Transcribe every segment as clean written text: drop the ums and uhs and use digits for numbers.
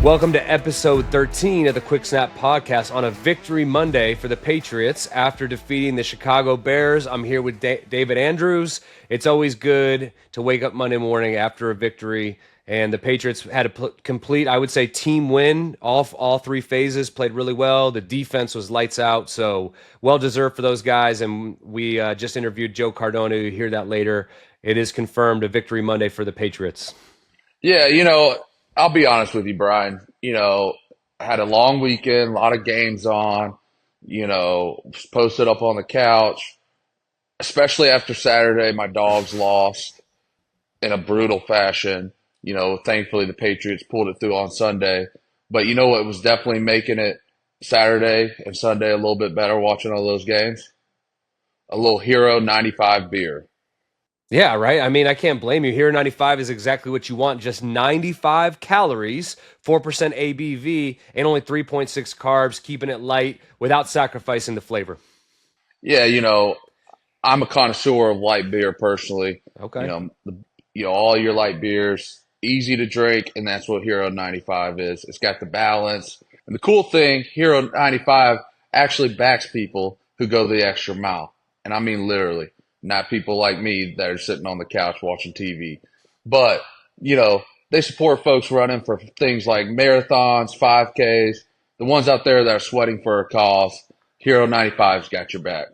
Welcome to episode 13 of the Quick Snap podcast on a victory Monday for the Patriots after defeating the Chicago Bears. I'm here with David Andrews. It's always good to wake up Monday morning after a victory, and the Patriots had a complete, I would say, team win. All three phases played really well. The defense was lights out, so well-deserved for those guys, and we just interviewed Joe Cardona. You'll hear that later. It is confirmed a victory Monday for the Patriots. Yeah, I'll be honest with you, Brian. I had a long weekend, a lot of games on, was posted up on the couch, especially after Saturday. My dogs lost in a brutal fashion. Thankfully the Patriots pulled it through on Sunday. But you know what was definitely making it Saturday and Sunday a little bit better watching all those games? A little Hero 95 beer. Yeah, right. I mean, I can't blame you. Hero 95 is exactly what you want. Just 95 calories, 4% ABV, and only 3.6 carbs, keeping it light without sacrificing the flavor. Yeah, I'm a connoisseur of light beer personally. Okay. All your light beers, easy to drink, and that's what Hero 95 is. It's got the balance. And the cool thing, Hero 95 actually backs people who go the extra mile. And I mean literally, not people like me that are sitting on the couch watching TV. But, they support folks running for things like marathons, 5Ks, the ones out there that are sweating for a cause. Hero 95's got your back.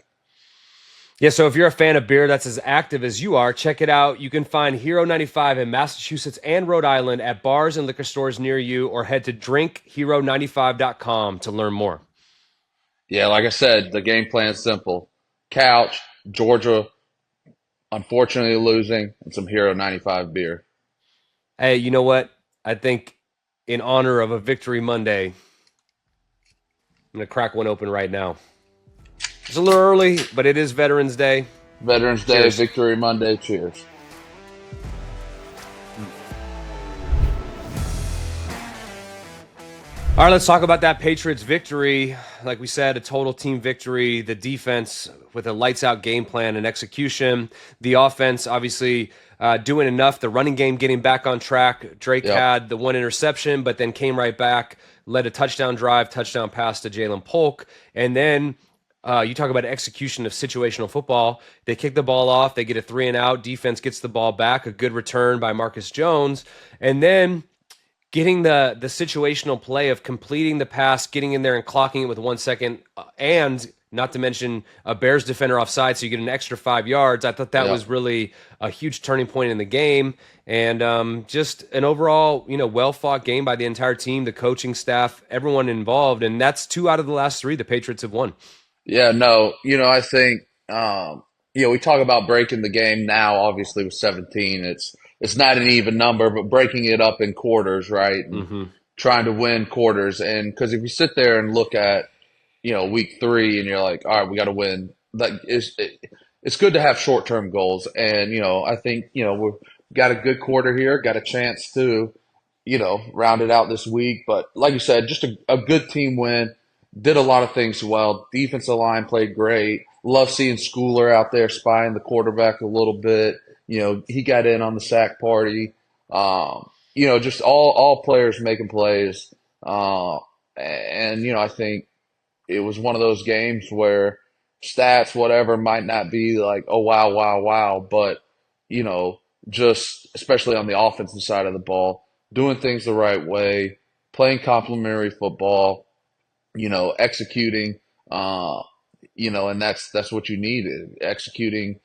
Yeah, so if you're a fan of beer that's as active as you are, check it out. You can find Hero 95 in Massachusetts and Rhode Island at bars and liquor stores near you, or head to drinkhero95.com to learn more. Yeah, like I said, the game plan's simple. Couch, Georgia, unfortunately losing, and some Hero 95 beer. Hey, you know what? I think in honor of a victory Monday, I'm going to crack one open right now. It's a little early, but it is Veterans Day. Veterans Day, Cheers. Victory Monday, cheers. All right, let's talk about that Patriots victory. Like we said, a total team victory. The defense with a lights-out game plan and execution. The offense, obviously, doing enough. The running game getting back on track. Drake had the one interception, but then came right back, led a touchdown drive, touchdown pass to Jalen Polk. And then you talk about execution of situational football. They kick the ball off. They get a 3-and-out. Defense gets the ball back. A good return by Marcus Jones. And then getting the situational play of completing the pass, getting in there and clocking it with 1 second, and not to mention a Bears defender offside, so you get an extra 5 yards. I thought that was really a huge turning point in the game, and just an overall, well-fought game by the entire team, the coaching staff, everyone involved, and that's 2 out of the last 3 the Patriots have won. Yeah, no, I think, we talk about breaking the game now, obviously with 17, it's not an even number, but breaking it up in quarters, right? And trying to win quarters. And because if you sit there and look at, week 3 and you're like, all right, we got to win. It's good to have short-term goals. And, I think, we've got a good quarter here, got a chance to, round it out this week. But like you said, just a good team win. Did a lot of things well. Defensive line played great. Love seeing Schooler out there spying the quarterback a little bit. He got in on the sack party. Just all players making plays. And I think it was one of those games where stats, whatever, might not be like, oh, wow. But, just especially on the offensive side of the ball, doing things the right way, playing complementary football, executing, and that's what you need, executing,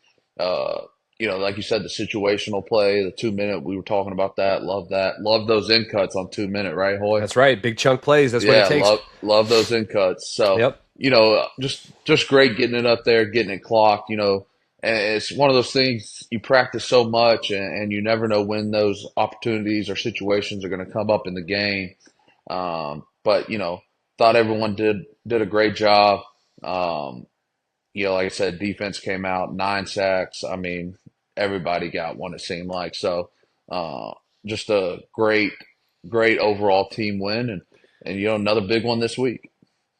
like you said, the situational play, the 2-minute, we were talking about that. Love that. Love those in cuts on 2-minute, right, Hoy? That's right. Big chunk plays. That's what it takes. Love those in cuts. So, just great getting it up there, getting it clocked, and it's one of those things you practice so much and you never know when those opportunities or situations are going to come up in the game. But, thought everyone did a great job. Like I said, defense came out, 9 sacks. I mean, everybody got one, it seemed like. So just a great overall team win and another big one this week.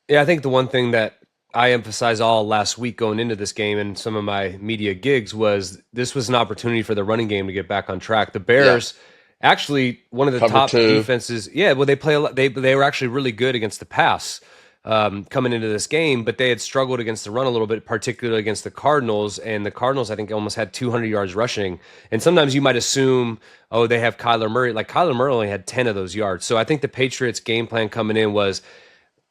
Yeah, I think the one thing that I emphasized all last week going into this game and some of my media gigs was this was an opportunity for the running game to get back on track. The Bears Actually, one of the Cover top two. defenses. Yeah, well, they play a lot. They were actually really good against the pass coming into this game, but they had struggled against the run a little bit, particularly against the Cardinals. And the Cardinals, I think, almost had 200 yards rushing. And sometimes you might assume, oh, they have Kyler Murray. Like Kyler Murray only had 10 of those yards. So I think the Patriots' game plan coming in was,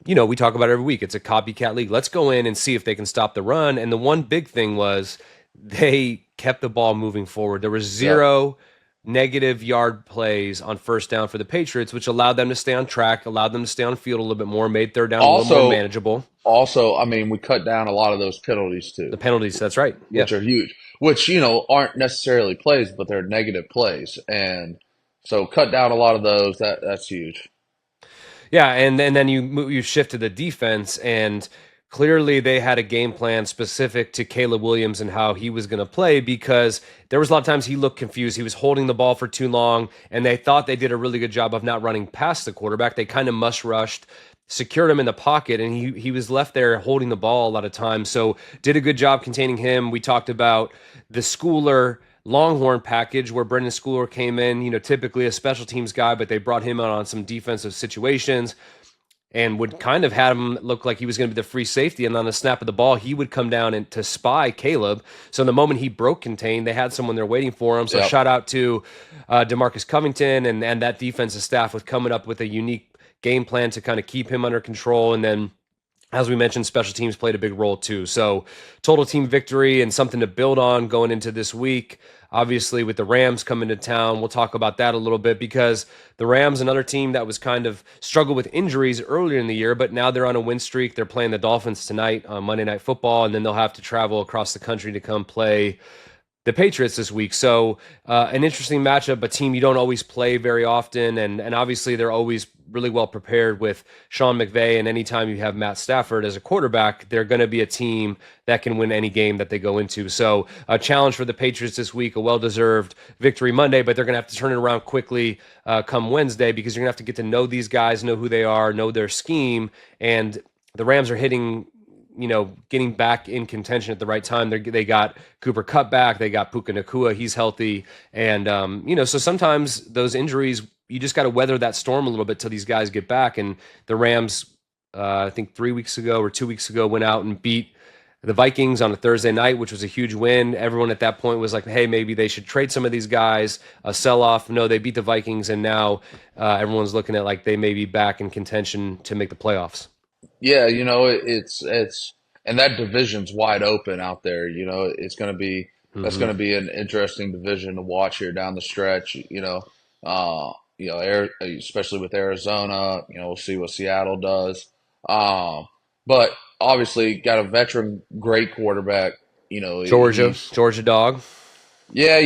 we talk about it every week. It's a copycat league. Let's go in and see if they can stop the run. And the one big thing was they kept the ball moving forward. There was Yep. zero negative yard plays on first down for the Patriots, which allowed them to stay on track, allowed them to stay on field a little bit more, made third down a little more Also, manageable. I mean, we cut down a lot of those penalties The too, penalties, that's right. Yeah. which are huge, which, aren't necessarily plays, but they're negative plays. And so cut down a lot of those. That's huge. Yeah, and then you shift to the defense, and clearly they had a game plan specific to Caleb Williams and how he was going to play, because there was a lot of times he looked confused. He was holding the ball for too long, and they thought they did a really good job of not running past the quarterback. They kind of mush rushed, secured him in the pocket, and he was left there holding the ball a lot of times. So did a good job containing him. We talked about the Schooler Longhorn package where Brendan Schooler came in, typically a special teams guy, but they brought him out on some defensive situations and would kind of have him look like he was going to be the free safety. And on the snap of the ball, he would come down and to spy Caleb. So the moment he broke contain, they had someone there waiting for him. So Yep. shout out to DeMarcus Covington and that defensive staff with coming up with a unique game plan to kind of keep him under control. And then, as we mentioned, special teams played a big role too. So total team victory and something to build on going into this week. Obviously, with the Rams coming to town, we'll talk about that a little bit, because the Rams, another team that was kind of struggled with injuries earlier in the year, but now they're on a win streak. They're playing the Dolphins tonight on Monday Night Football, and then they'll have to travel across the country to come play the Patriots this week. So an interesting matchup, a team you don't always play very often. And obviously they're always really well prepared with Sean McVay. And anytime you have Matt Stafford as a quarterback, they're going to be a team that can win any game that they go into. So a challenge for the Patriots this week, a well-deserved victory Monday, but they're going to have to turn it around quickly come Wednesday, because you're going to have to get to know these guys, know who they are, know their scheme. And the Rams are hitting, getting back in contention at the right time. They got Cooper Kupp back. They got Puka Nacua. He's healthy. And, so sometimes those injuries, you just got to weather that storm a little bit till these guys get back. And the Rams, I think 3 weeks ago or 2 weeks ago, went out and beat the Vikings on a Thursday night, which was a huge win. Everyone at that point was like, hey, maybe they should trade some of these guys, a sell-off. No, they beat the Vikings, and now everyone's looking at like they may be back in contention to make the playoffs. Yeah, it's and that division's wide open out there. It's going to be that's Mm-hmm. going to be an interesting division to watch here down the stretch. Especially with Arizona. We'll see what Seattle does. Um, but obviously, got a veteran, great quarterback. He's Georgia dog. yeah.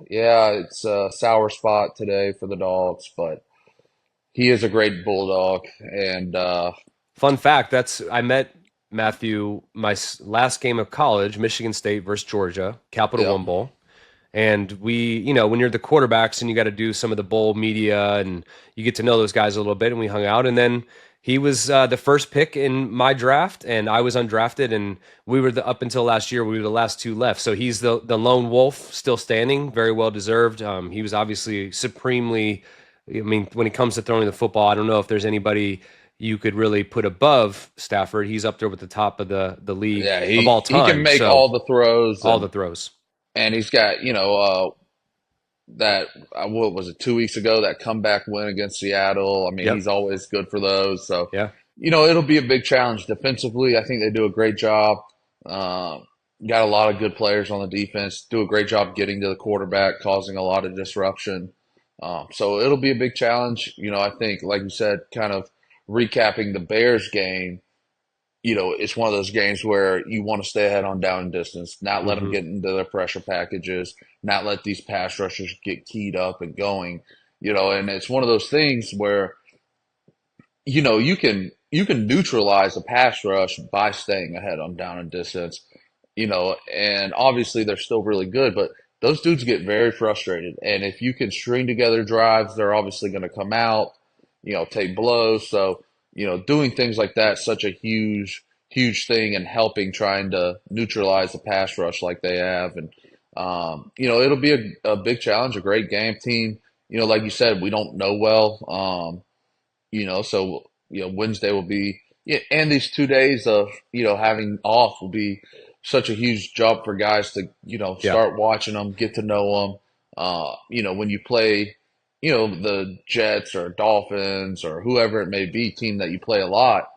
Yeah, it's a sour spot today for the Dogs, but he is a great bulldog, and Fun fact: I met Matthew my last game of college, Michigan State versus Georgia, Capital yeah. One Bowl, and we, when you're the quarterbacks and you got to do some of the bowl media and you get to know those guys a little bit, and we hung out, and then he was the first pick in my draft, and I was undrafted, and we were up until last year, we were the last two left. So he's the lone wolf, still standing, very well deserved. He was obviously supremely. I mean, when it comes to throwing the football, I don't know if there's anybody you could really put above Stafford. He's up there with the top of the league Yeah, of all he can time. make So all the throws, all the throws. and he's got that what was it 2 weeks ago, that comeback win against Seattle. I mean, Yep. he's always good for those. So Yeah. it'll be a big challenge defensively. I think they do a great job. Um, got a lot of good players on the defense. Do a great job getting to the quarterback, causing a lot of disruption. So it'll be a big challenge. I think, like you said, kind of recapping the Bears game. It's one of those games where you want to stay ahead on down and distance, not let them Hmm. get into their pressure packages, not let these pass rushers get keyed up and going. And it's one of those things where you can neutralize a pass rush by staying ahead on down and distance. And obviously they're still really good, but those dudes get very frustrated. And if you can string together drives, they're obviously going to come out, take blows. So, doing things like that, such a huge, huge thing, and helping trying to neutralize the pass rush like they have. And It'll be a big challenge, a great game team. Like you said, we don't know well. So Wednesday will be, yeah, and these 2 days of having off will be such a huge jump for guys to Yeah. start watching them, get to know them. When you play, the Jets or Dolphins or whoever it may be, team that you play a lot,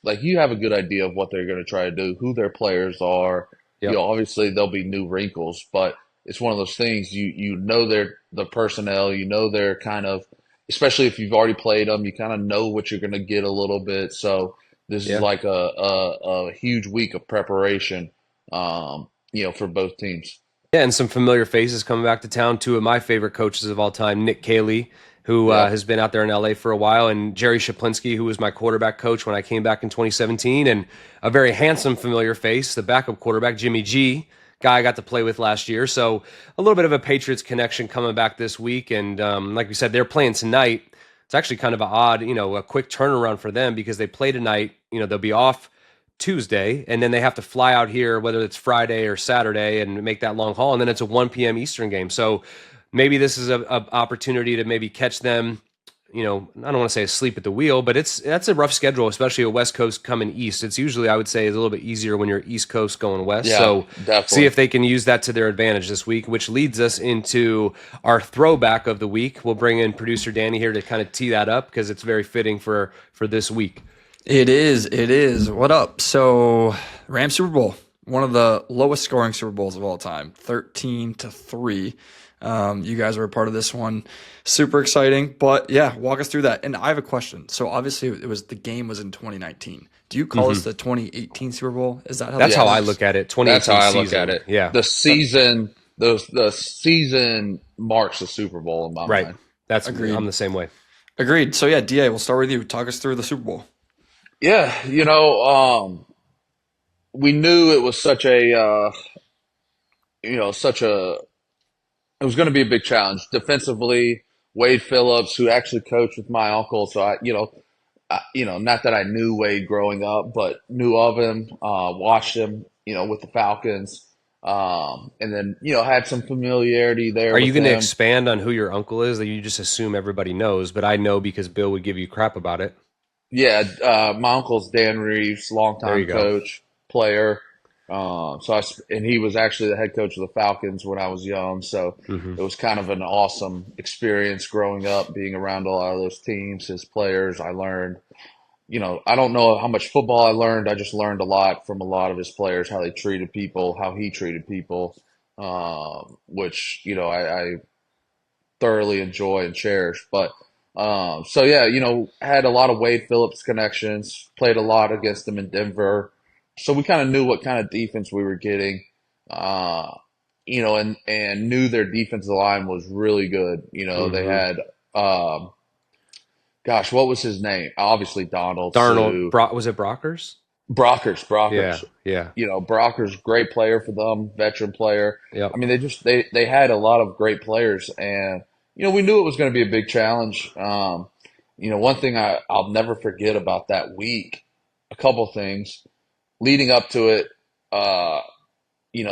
like you have a good idea of what they're going to try to do, who their players are. Yep. Obviously there'll be new wrinkles, but it's one of those things you know the personnel, their kind of, especially if you've already played them, you kind of know what you're going to get a little bit. So this is Yeah. like a huge week of preparation, for both teams. Yeah, and some familiar faces coming back to town. Two of my favorite coaches of all time, Nick Caley, who Yeah, has been out there in LA for a while, and Jerry Shaplinsky, who was my quarterback coach when I came back in 2017, and a very handsome familiar face, the backup quarterback, Jimmy G, guy I got to play with last year. So a little bit of a Patriots connection coming back this week. And like we said, they're playing tonight. It's actually kind of an odd, a quick turnaround for them because they play tonight. They'll be off Tuesday, and then they have to fly out here, whether it's Friday or Saturday, and make that long haul. And then it's a 1 p.m. Eastern game. So maybe this is a opportunity to maybe catch them. I don't want to say asleep at the wheel, but that's a rough schedule, especially a West Coast coming east. It's usually, I would say, is a little bit easier when you're East Coast going west. yeah, So see definitely. if they can use that to their advantage this week, which leads us into our throwback of the week. We'll bring in producer Danny here to kind of tee that up because it's very fitting for this week. It is. It is. What up? So, Rams Super Bowl, one of the lowest scoring Super Bowls of all time, 13-3. You guys are a part of this one. Super exciting. But yeah, walk us through that. And I have a question. So obviously the game was in 2019. Do you call this the 2018 Super Bowl? Is that how That's how I works? look at it. That's 2018 how I look season. at it. Yeah. The season marks the Super Bowl in my Right. mind. That's Agreed. I'm the same way. Agreed. So yeah, DA, we'll start with you. Talk us through the Super Bowl. Yeah, we knew it was such a it was going to be a big challenge defensively. Wade Phillips, who actually coached with my uncle, so not that I knew Wade growing up, but knew of him, watched him, with the Falcons, and then had some familiarity there Are with you going to him. expand on who your uncle is? That you just assume everybody knows, but I know because Bill would give you crap about it. Yeah, my uncle's Dan Reeves, There you longtime go. coach, player. And he was actually the head coach of the Falcons when I was young. So Hmm. it was kind of an awesome experience growing up, being around a lot of those teams, his players. I learned, I don't know how much football I learned. I just learned a lot from a lot of his players, how they treated people, how he treated people, which, I thoroughly enjoy and cherish. But so yeah, had a lot of Wade Phillips connections, played a lot against them in Denver. So we kind of knew what kind of defense we were getting. Uh, and knew their defensive line was really good. They Hmm. had gosh, what was his name? Obviously Donald, Darnold, Sue, Was it Brockers? Brockers, Yeah. Brockers. Yeah. Brockers, great player for them, veteran player. I Yep. mean, they had a lot of great players, and we knew it was going to be a big challenge. One thing I'll never forget about that week, a couple things leading up to it.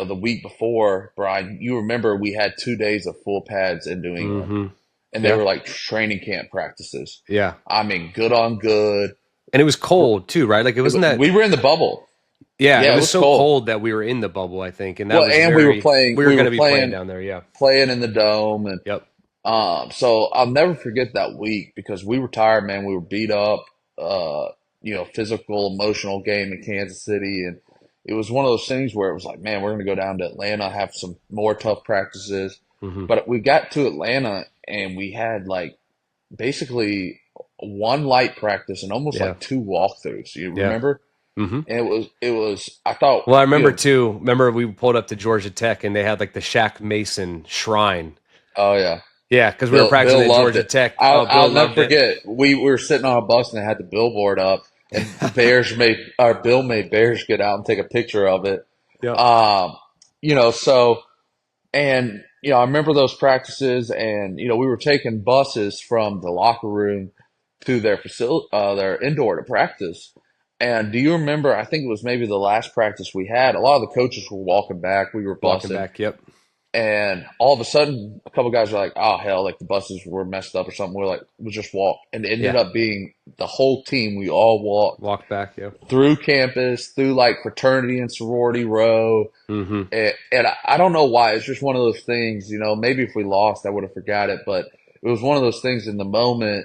The week before, Brian, you remember we had 2 days of full pads in New England, Hmm. and they Yeah. were like training camp practices. Yeah. I mean, good on good. And it was cold too, right? Like it wasn't that. We were in the bubble. Yeah, it Yeah, it was was so cold. cold that we were in the bubble, I think, and that Well, was and we were we going were to be playing playing down there. Yeah. playing in the dome, and Yep. so I'll never forget that week because we were tired, man. We were beat up, physical, emotional game in Kansas City, and it was one of those things where it was like, man, we're going to go down to Atlanta, have some more tough practices. Hmm. But we got to Atlanta and we had like basically one light practice and almost Yeah. like two walkthroughs. You Yeah. remember? Hmm. And it was. I thought, Well, I remember too. Remember we pulled up to Georgia Tech and they had like the Shaq Mason shrine. oh yeah. Yeah, because we were practicing Bill at loved Georgia it. Tech. I'll, Oh, Bill I'll never loved it. forget. We were sitting on a bus and they had the billboard up, and Bill made Bears get out and take a picture of it. Yep. So and I remember those practices, and we were taking buses from the locker room to their facility, their indoor to practice. And do you remember? I think it was maybe the last practice we had. A lot of the coaches were walking back. We were Walking busing. back. Yep. And all of a sudden, a couple guys are like, "Oh hell!" Like the buses were messed up or something. We're like, "We'll just walk," and it ended Yeah. up being the whole team. We all walked Walk back. Yeah. through campus, through like fraternity and sorority row, Mm-hmm. and I don't know why. It's just one of those things, you know. Maybe if we lost, I would have forgot it, but it was one of those things. In the moment,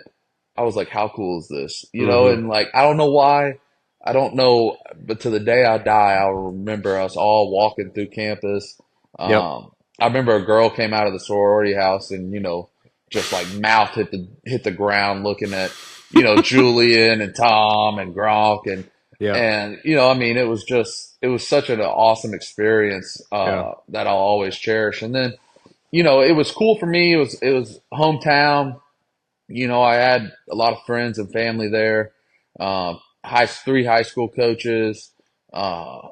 I was like, "How cool is this?" You know, Mm-hmm. and like I don't know why. I don't know, but to the day I die, I'll remember us all walking through campus. Yep. I remember a girl came out of the sorority house and, you know, just like mouth hit the ground looking at, you know, Julian and Tom and Gronk Yeah. and you know, I mean, it was such an awesome experience Yeah. that I'll always cherish. And then, you know, it was cool for me. It was hometown. You know, I had a lot of friends and family there. Three high school coaches. Uh,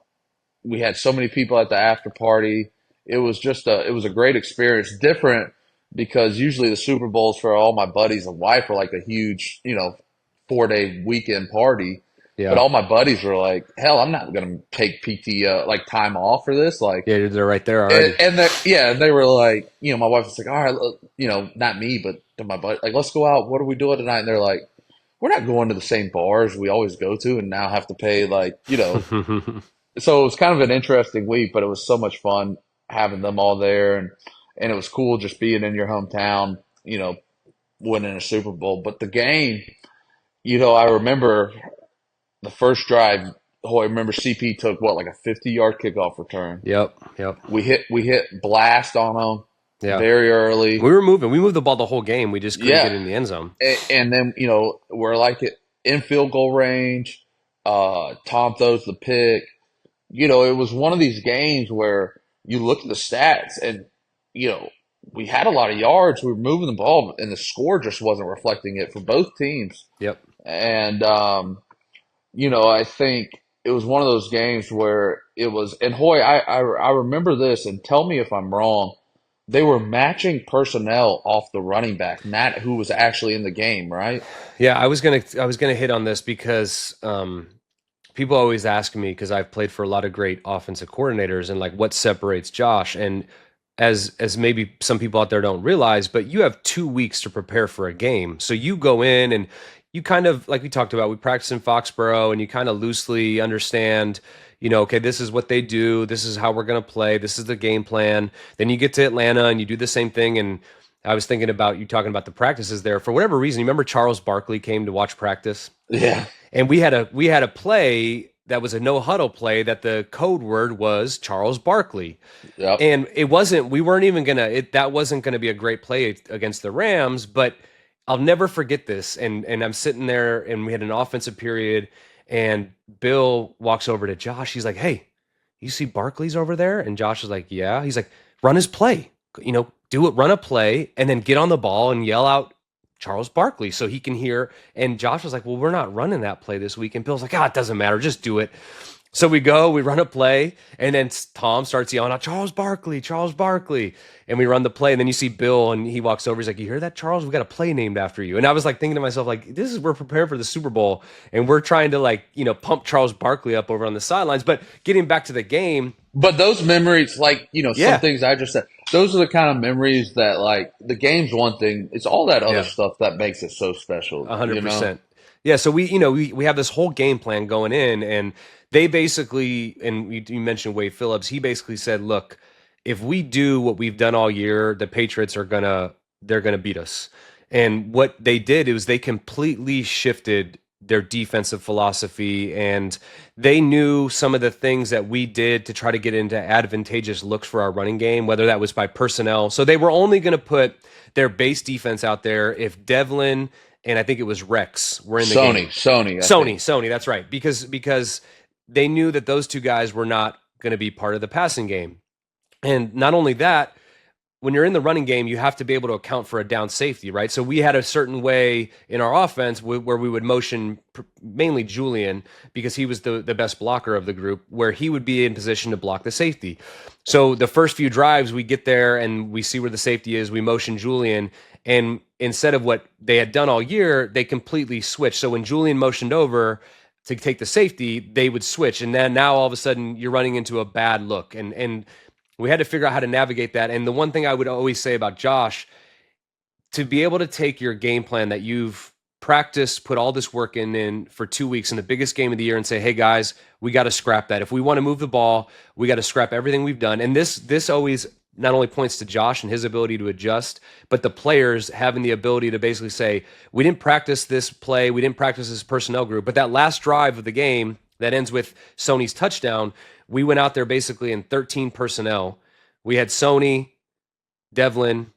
we had so many people at the after party. It was a great experience. Different because usually the Super Bowls for all my buddies and wife are like a huge, you know, 4 day weekend party. But Yeah. all my buddies were like, "Hell, I'm not gonna take PTO like time off for this." Like, Yeah. They're right there already. they were like, you know, my wife was like, "All right, look," you know, not me, but to my buddy, like, "Let's go out. What are we doing tonight?" And they're like, "We're not going to the same bars we always go to, and now have to pay like, you know." So it was kind of an interesting week, but it was so much fun having them all there, and it was cool just being in your hometown, you know, winning a Super Bowl. But the game, you know, I remember the first drive. Oh, I remember CP took what, like a 50-yard kickoff return. Yep. Yep. We hit blast on them Yeah. very early. We were moving. We moved the ball the whole game. We just couldn't get Yeah, in the end zone. and then you know we're like in field goal range. Tom throws the pick. You know, it was one of these games where you look at the stats and, you know, we had a lot of yards. We were moving the ball, and the score just wasn't reflecting it for both teams. Yep. And, you know, I think it was one of those games where it was, and Hoy, I remember this, and tell me if I'm wrong. They were matching personnel off the running back, not who was actually in the game, right? Yeah. I was gonna hit on this because people always ask me because I've played for a lot of great offensive coordinators and like what separates Josh. And as maybe some people out there don't realize, but you have 2 weeks to prepare for a game. So you go in and you kind of, like we talked about, we practice in Foxborough and you kind of loosely understand, you know, okay, this is what they do. This is how we're going to play. This is the game plan. Then you get to Atlanta and you do the same thing. And I was thinking about you talking about the practices there. For whatever reason, you remember Charles Barkley came to watch practice? Yeah. And we had a play that was a no huddle play that the code word was Charles Barkley. Yep. And we weren't even that wasn't gonna be a great play against the Rams, but I'll never forget this. And I'm sitting there and we had an offensive period and Bill walks over to Josh. He's like, "Hey, you see Barkley's over there?" And Josh is like, "Yeah." He's like, "Run his play, you know, do it, run a play, and then get on the ball and yell out Charles Barkley so he can hear." And Josh was like, "Well, we're not running that play this week." And Bill's like, "Ah, it doesn't matter. Just do it." So we run a play, and then Tom starts yelling out, Charles Barkley, Charles Barkley. And we run the play, and then you see Bill, and he walks over. He's like, "You hear that, Charles? We got a play named after you." And I was like thinking to myself, like, we're preparing for the Super Bowl, and we're trying to like, you know, pump Charles Barkley up over on the sidelines. But getting back to the game, But those memories, like, you know, yeah, some things I just said, those are the kind of memories that, like, the game's one thing. It's all that other yeah. stuff that makes it so special, you know? 100%. Yeah, so we have this whole game plan going in, and they basically, and you mentioned Wade Phillips, he basically said, "Look, if we do what we've done all year, the Patriots they're gonna beat us." And what they did is they completely shifted their defensive philosophy, and they knew some of the things that we did to try to get into advantageous looks for our running game, whether that was by personnel. So they were only going to put their base defense out there if Devlin and I think it was Rex were in the game. Sony, that's right. Because they knew that those two guys were not going to be part of the passing game. And not only that, when you're in the running game, you have to be able to account for a down safety, right? So we had a certain way in our offense where we would motion mainly Julian because he was the best blocker of the group, where he would be in position to block the safety. So the first few drives, we get there and we see where the safety is. We motion Julian, and instead of what they had done all year, they completely switched. So when Julian motioned over to take the safety, they would switch, and then now all of a sudden you're running into a bad look, and We had to figure out how to navigate that. And the one thing I would always say about Josh, to be able to take your game plan that you've practiced, put all this work in for 2 weeks in the biggest game of the year and say, hey guys, we got to scrap that. If we want to move the ball, we got to scrap everything we've done. And this always not only points to Josh and his ability to adjust, but the players having the ability to basically say, we didn't practice this play, we didn't practice this personnel group, but that last drive of the game that ends with Sony's touchdown, we went out there basically in 13 personnel. We had Sony, Devlin,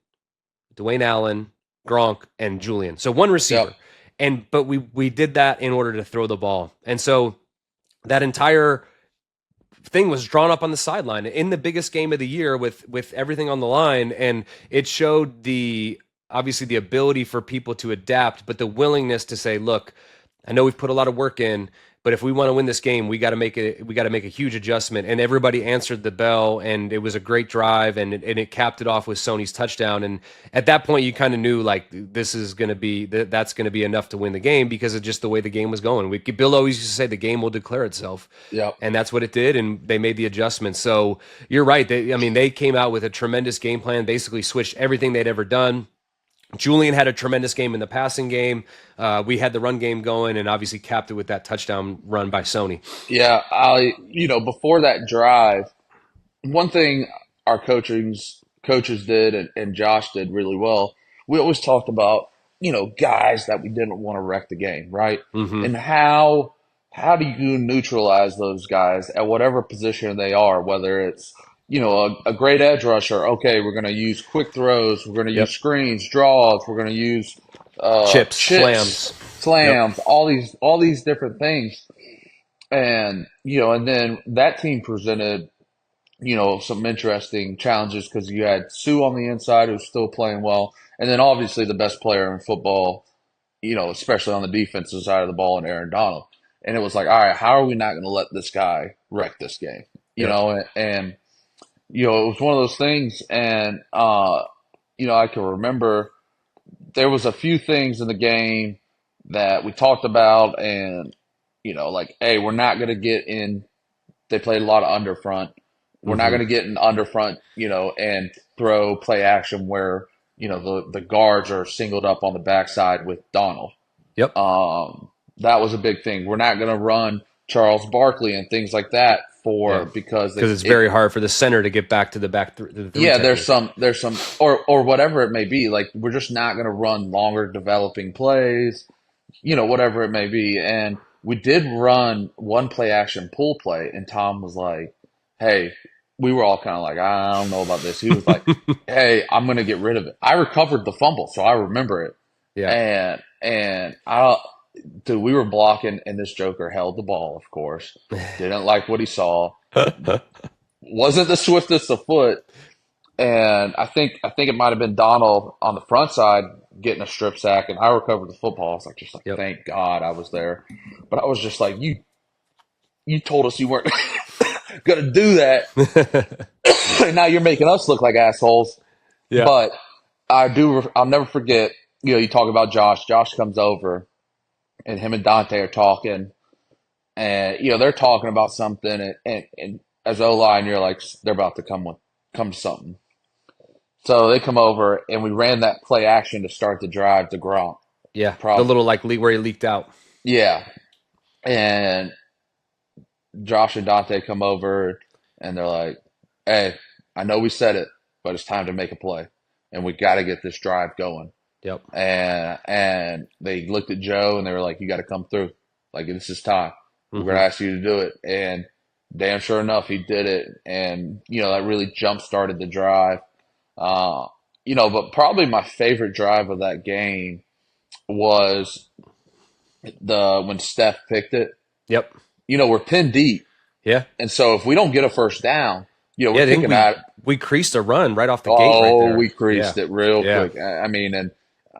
Dwayne Allen, Gronk, and Julian. So one receiver. Yep. But we did that in order to throw the ball. And so that entire thing was drawn up on the sideline in the biggest game of the year with everything on the line. And it showed obviously the ability for people to adapt, but the willingness to say, look, I know we've put a lot of work in, but if we want to win this game, we got to make a huge adjustment. And everybody answered the bell, and it was a great drive, and it capped it off with Sony's touchdown. And at that point, you kind of knew like this is going to be that's going to be enough to win the game because of just the way the game was going. Bill always used to say the game will declare itself. Yeah, and that's what it did, and they made the adjustments. So you're right. They came out with a tremendous game plan, basically switched everything they'd ever done. Julian had a tremendous game in the passing game. We had the run game going, and obviously capped it with that touchdown run by Sony. Yeah, before that drive, one thing our coaches did and Josh did really well, we always talked about, guys that we didn't want to wreck the game, right? Mm-hmm. And how do you neutralize those guys at whatever position they are, whether it's a great edge rusher. Okay, we're going to use quick throws. We're going to use screens, draws. We're going to use chips, slams, all these different things. And and then that team presented some interesting challenges because you had Sue on the inside who's still playing well, and then obviously the best player in football, especially on the defensive side of the ball, and Aaron Donald. And it was like, all right, how are we not going to let this guy wreck this game? And it was one of those things, and I can remember there was a few things in the game that we talked about, and like, hey, we're not going to get in. They played a lot of under front. We're not going to get in under front, and throw play action where the guards are singled up on the backside with Donald. Yep. That was a big thing. We're not going to run Charles Barkley and things like that because it's very hard for the center to get back to the back. There's some or whatever it may be. Like, we're just not going to run longer developing plays, whatever it may be. And we did run one play action pull play, and Tom was like, "Hey," we were all kind of like, "I don't know about this." He was like, "Hey, I'm going to get rid of it." I recovered the fumble, so I remember it. Yeah. And dude, we were blocking, and this joker held the ball, of course. Didn't like what he saw. Wasn't the swiftest of foot. And I think it might have been Donald on the front side getting a strip sack, and I recovered the football. I was like, thank God I was there. But I was just like, you told us you weren't going to do that. And now you're making us look like assholes. Yeah. But I'll never forget, you talk about Josh. Josh comes over, and him and Dante are talking, and they're talking about something, and as O-line, you're like, they're about to come to something. So they come over, and we ran that play action to start the drive to Gronk. Yeah, the little where he leaked out. Yeah, and Josh and Dante come over, and they're like, "Hey, I know we said it, but it's time to make a play, and we got to get this drive going." Yep. And they looked at Joe, and they were like, "You got to come through. Like, this is time. We're going to ask you to do it." And damn sure enough, he did it. And, that really jump-started the drive. But probably my favorite drive of that game was when Steph picked it. Yep. We're pinned deep. Yeah. And so if we don't get a first down, we're kicking out. We creased a run right off the gate right there. We creased it real quick. I mean,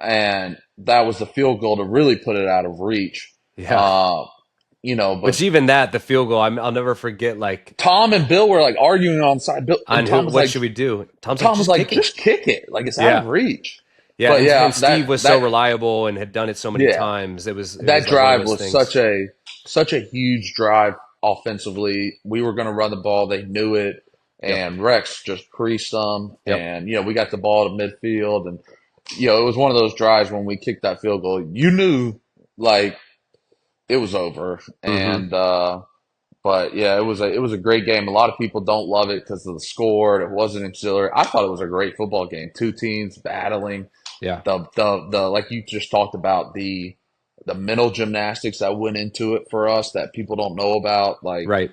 and that was the field goal to really put it out of reach. Yeah. But which even the field goal, I'll never forget. Like, Tom and Bill were like arguing on side. Bill, on Tom was what like, should we do? Tom was like, just kick it. Like, it's out of reach. Yeah, but and Steve was so reliable and had done it so many times. That drive was such a huge drive offensively. We were going to run the ball. They knew it. Yep. and Rex just creased them. Yep. And, we got the ball to midfield. And, it was one of those drives when we kicked that field goal. You knew, like, it was over. Mm-hmm. And, but yeah, it was a great game. A lot of people don't love it because of the score. It wasn't exhilarating. I thought it was a great football game. Two teams battling. Yeah. The like you just talked about, the mental gymnastics that went into it for us that people don't know about. Like Right.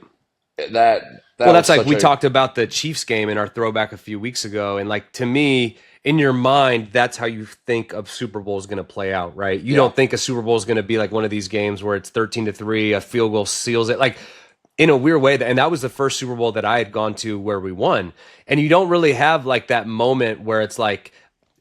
that Well, was that's like such we a talked about the Chiefs game in our throwback a few weeks ago. And like to me, in your mind, that's how you think of Super Bowl is going to play out, right? You yeah. don't think a Super Bowl is going to be like one of these games where it's 13-3, a field goal seals it. Like in a weird way, and that was the first Super Bowl that I had gone to where we won. And you don't really have like that moment where it's like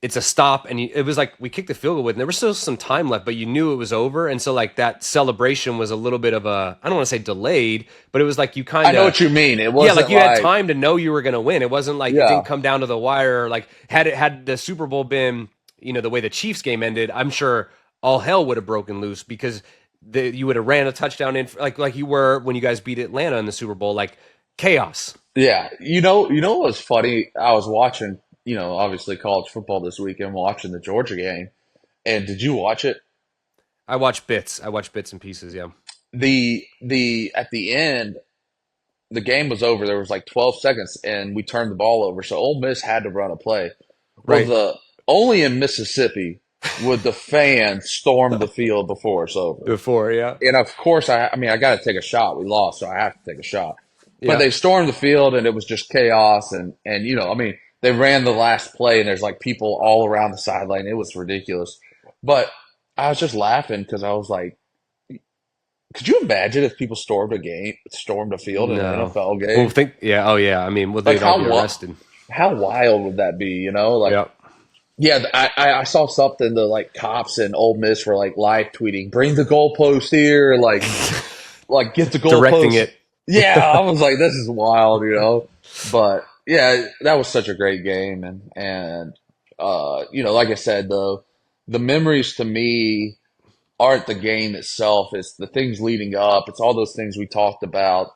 it's a stop and it was like we kicked the field goal with and there was still some time left, but you knew it was over. And so like that celebration was a little bit of a, I don't want to say delayed, but it was like you I kind know of, what you mean. It yeah, wasn't like you had like time to know you were going to win. It wasn't like it yeah. didn't come down to the wire. Like had the Super Bowl been, the way the Chiefs game ended, I'm sure all hell would have broken loose because you would have ran a touchdown in like you were when you guys beat Atlanta in the Super Bowl, like chaos. Yeah. You know what was funny? I was watching, obviously college football this weekend, watching the Georgia game. And did you watch it? I watched bits. I watched bits and pieces. Yeah. The at the end, the game was over. There was like 12 seconds, and we turned the ball over. So Ole Miss had to run a play. Well, Right. the only in Mississippi would the fans storm the field before it's over. Before. Yeah. And of course, I mean, I got to take a shot. We lost, so I have to take a shot. But Yeah. they stormed the field, and it was just chaos. And I mean, they ran the last play, and there's like people all around the sideline. It was ridiculous. But I was just laughing because I was like, could you imagine if people stormed a field in an No. NFL Well, game? yeah. Oh, yeah. I mean, well, Like they'd all be arrested. how wild would that be? Like Yeah. yeah, I saw something. The like cops in Ole Miss were like live tweeting, "Bring the goalpost here!" Like get the Directing goalpost. it. Yeah, I was like, this is wild. But yeah, that was such a great game, and like I said, the memories to me aren't the game itself. It's the things leading up. It's all those things we talked about.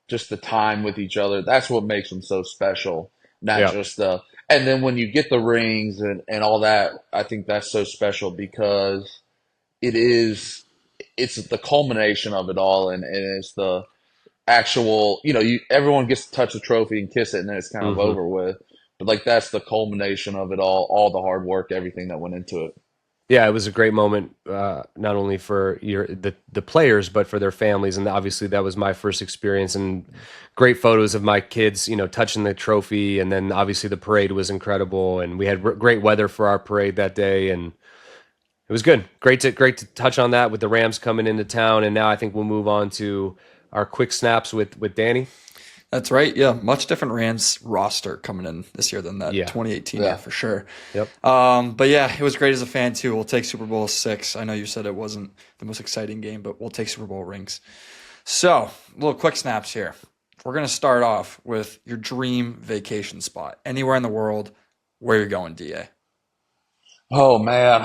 Just the time with each other. That's what makes them so special. Not Yeah. just the. And then when you get the rings and all that, I think that's so special because it is. It's the culmination of it all, and it's the actual. Everyone gets to touch the trophy and kiss it, and then it's kind of Hmm. over with. But like that's the culmination of it all the hard work, everything that went into it. Yeah, it was a great moment, not only for the players, but for their families. And obviously, that was my first experience. And great photos of my kids, touching the trophy. And then obviously the parade was incredible, and we had great weather for our parade that day, and it was good. Great to touch on that with the Rams coming into town. And now I think we'll move on to our quick snaps with Danny. That's right. Yeah, much different Rams roster coming in this year than that Yeah. 2018 Yeah. year for sure. Yep. But yeah, it was great as a fan too. We'll take Super Bowl 6. I know you said it wasn't the most exciting game, but we'll take Super Bowl rings. So, little quick snaps here. We're gonna start off with your dream vacation spot anywhere in the world. Where you're going, Da? Oh man,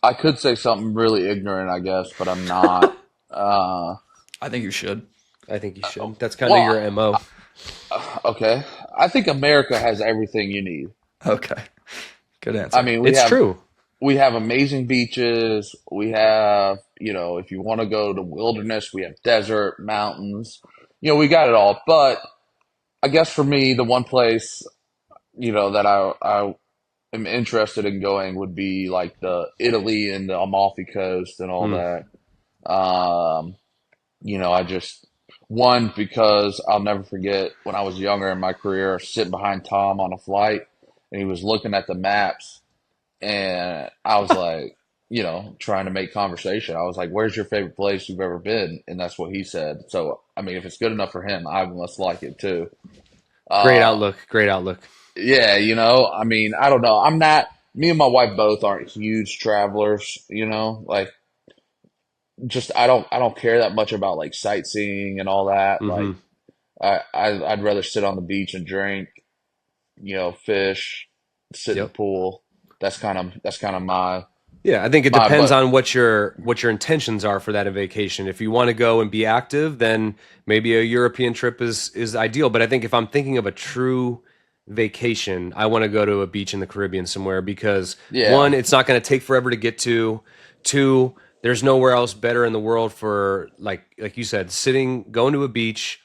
I could say something really ignorant, I guess, but I'm not. I think you should. I think you should. That's kind of Well, your MO. okay. I think America has everything you need. Okay, good I answer. mean, we It's have true. we have amazing beaches. We have, if you want to go to wilderness, we have desert, mountains. We got it all. But I guess for me, the one place, that I am interested in going would be like the Italy and the Amalfi Coast and all Mm. that. Um, I just one because I'll never forget when I was younger in my career, sitting behind Tom on a flight, and he was looking at the maps, and I was like, trying to make conversation. I was like, "Where's your favorite place you've ever been?" And that's what he said. So, I mean, if it's good enough for him, I must like it too. Great Uh, outlook. Great outlook. yeah, I mean, I don't know. I'm not. Me and my wife both aren't huge travelers. Like just I don't care that much about like sightseeing and all that. Like Hmm. I'd rather sit on the beach and drink, fish, sit in the Yep. pool. That's kind of my Yeah, I think it My, depends but on what your intentions are for that vacation. If you want to go and be active, then maybe a European trip is ideal. But I think if I'm thinking of a true vacation, I want to go to a beach in the Caribbean somewhere because one, yeah, it's not going to take forever to get to. Two, there's nowhere else better in the world for like you said, going to a beach,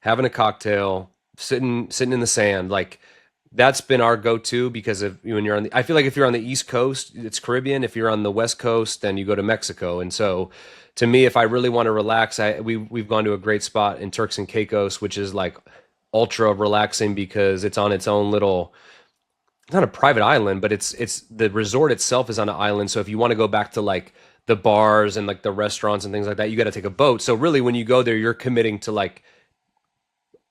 having a cocktail, sitting in the sand, like that's been our go-to because of when you're on I feel like if you're on the East Coast, it's Caribbean. If you're on the West Coast, then you go to Mexico. And so to me, if I really want to relax, we've gone to a great spot in Turks and Caicos, which is like ultra relaxing because it's on its own little, it's not a private island, but it's the resort itself is on an island. So if you want to go back to like the bars and like the restaurants and things like that, you got to take a boat. So really when you go there, you're committing to like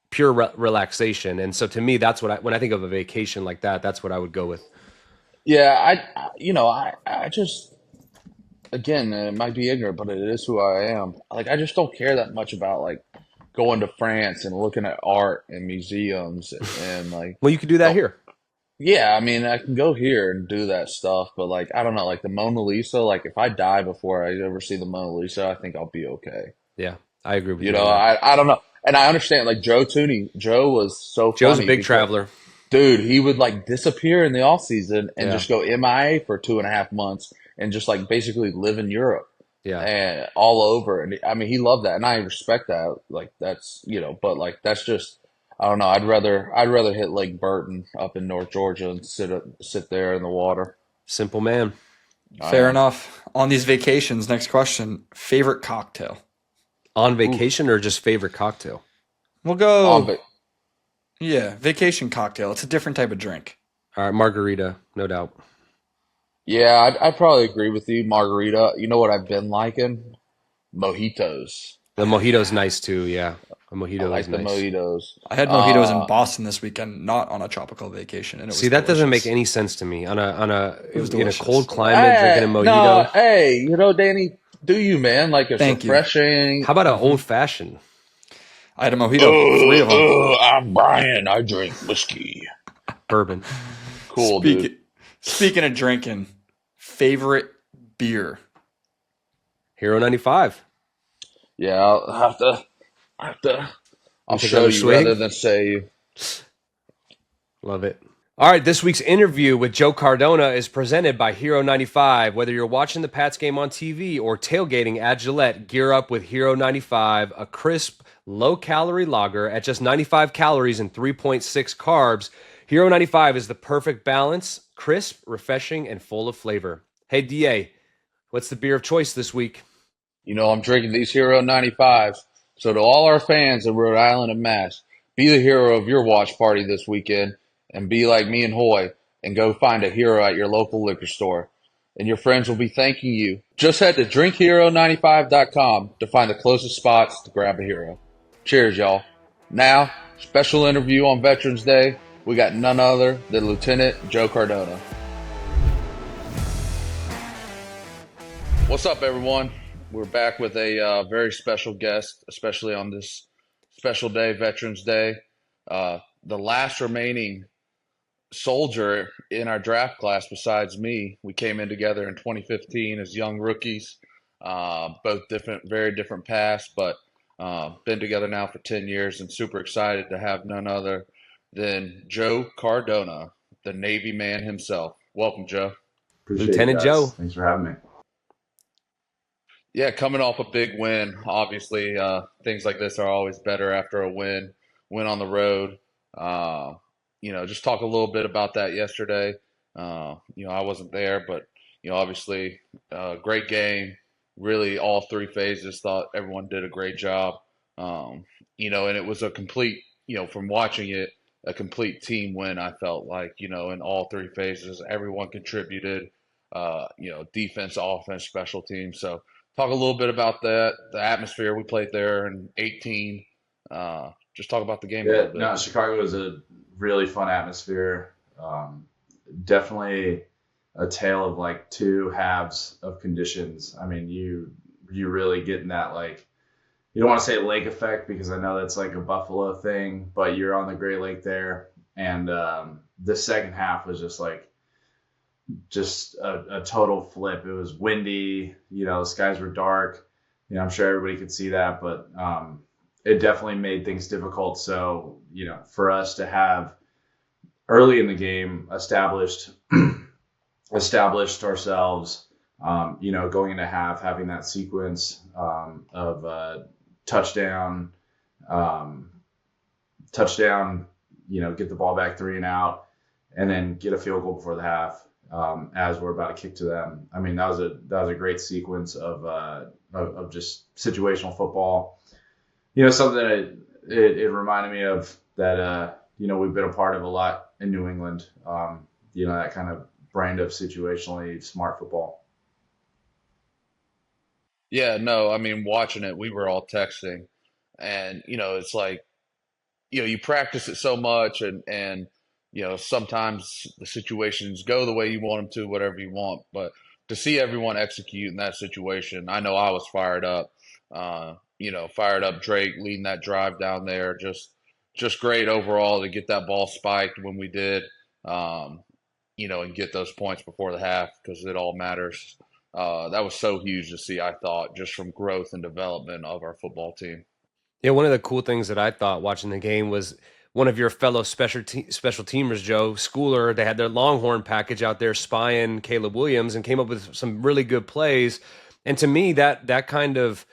pure relaxation. And so to me, that's when I think of a vacation like that, that's what I would go with. yeah. I just again, it might be ignorant, but it is who I am. Like, I just don't care that much about like going to France and looking at art and museums and like Well, you could do that the here. yeah. I mean, I can go here and do that stuff, but like I don't know, like the Mona Lisa. Like, if I die before I ever see the Mona Lisa, I think I'll be okay. Yeah, I agree with You you know, on that. I don't know, and I understand. Like Joe Tooney, Joe was so Joe's a funny big because traveler. dude, he would like disappear in the off season and Yeah, just go MIA for 2.5 months and just like basically live in Europe yeah. and all over. And I mean, he loved that, and I respect that. Like that's but like that's just I don't know. I'd rather hit Lake Burton up in North Georgia and sit there in the water. Simple man. I Fair am. enough. On these vacations, next question: favorite cocktail. On Oof. vacation or just favorite cocktail? We'll On go. but Yeah, vacation cocktail. It's a different type of drink. All right, margarita, no doubt. yeah, I'd probably agree with you. Margarita. You know what I've been liking? Mojitos. The mojito's nice too. Yeah, a I mojito is like the nice. mojitos. I had mojitos in Uh, Boston this weekend, not on a tropical vacation, and it was See, that doesn't make delicious. any sense to me. On a It was in a cold delicious. climate, drinking a No, mojito. hey, Danny, do you, man? Like, it's Thank you. refreshing. How about an Hmm. old fashioned I had a mojito, three of them. I'm Brian. I drink whiskey. bourbon? Cool, dude. Speaking speaking of drinking, favorite beer. Hero 95. Yeah, I'll You take show another you rather swig. than say you. Love it. All right, this week's interview with Joe Cardona is presented by Hero 95. Whether you're watching the Pats game on TV or tailgating at Gillette, gear up with Hero 95, a crisp, low-calorie lager at just 95 calories and 3.6 carbs. Hero 95 is the perfect balance, crisp, refreshing, and full of flavor. Hey, DA, what's the beer of choice this week? I'm drinking these Hero 95s. So to all our fans in Rhode Island and Mass, be the hero of your watch party this weekend and be like me and Hoy and go find a hero at your local liquor store. And your friends will be thanking you. Just head to drinkhero95.com to find the closest spots to grab a hero. Cheers, y'all. Now, special interview on Veterans Day. We got none other than Lieutenant Joe Cardona. What's up, everyone? We're back with a very special guest, especially on this special day, Veterans Day. The last remaining soldier in our draft class besides me. We came in together in 2015 as young rookies, both different, very different paths, but been together now for 10 years and super excited to have none other than Joe Cardona, the Navy man himself. Welcome, Joe. Appreciate you Lieutenant guys. Joe. Thanks for having me. Yeah, coming off a big win, obviously, things like this are always better after a win on the road. Just talk a little bit about that yesterday. I wasn't there, but obviously, great game. Really, all three phases. Thought everyone did a great job. And it was a complete, from watching it, a complete team win. I felt like, in all three phases, everyone contributed. Defense, offense, special teams. So talk a little bit about that, the atmosphere. We played there in 18. Just talk about the game a Yeah, little bit. no, Chicago was a really fun atmosphere. Definitely a tale of like two halves of conditions. I mean, you really getting that like you don't want to say lake effect because I know that's like a Buffalo thing, but you're on the Great Lake there, and the second half was just like just a total flip. It was windy, the skies were dark. I'm sure everybody could see that, but it definitely made things difficult. So, for us to have early in the game established ourselves, going into half, having that sequence of touchdown, touchdown, get the ball back 3 and out, and then get a field goal before the half as we're about to kick to them. I mean, that was a great sequence of just situational football. Something that it reminded me of that we've been a part of a lot in New England. That kind of brand of situationally smart football. Yeah, no, I mean, watching it, we were all texting, and it's like, you practice it so much, and sometimes the situations go the way you want them to, whatever you want, but to see everyone execute in that situation, I know I was fired up. Fired up. Drake leading that drive down there, just great overall to get that ball spiked when we did. Um, and get those points before the half because it all matters. That was so huge to see, I thought, just from growth and development of our football team. Yeah, one of the cool things that I thought watching the game was one of your fellow special teamers, Joe Schooler. They had their Longhorn package out there spying Caleb Williams and came up with some really good plays. And to me, that kind of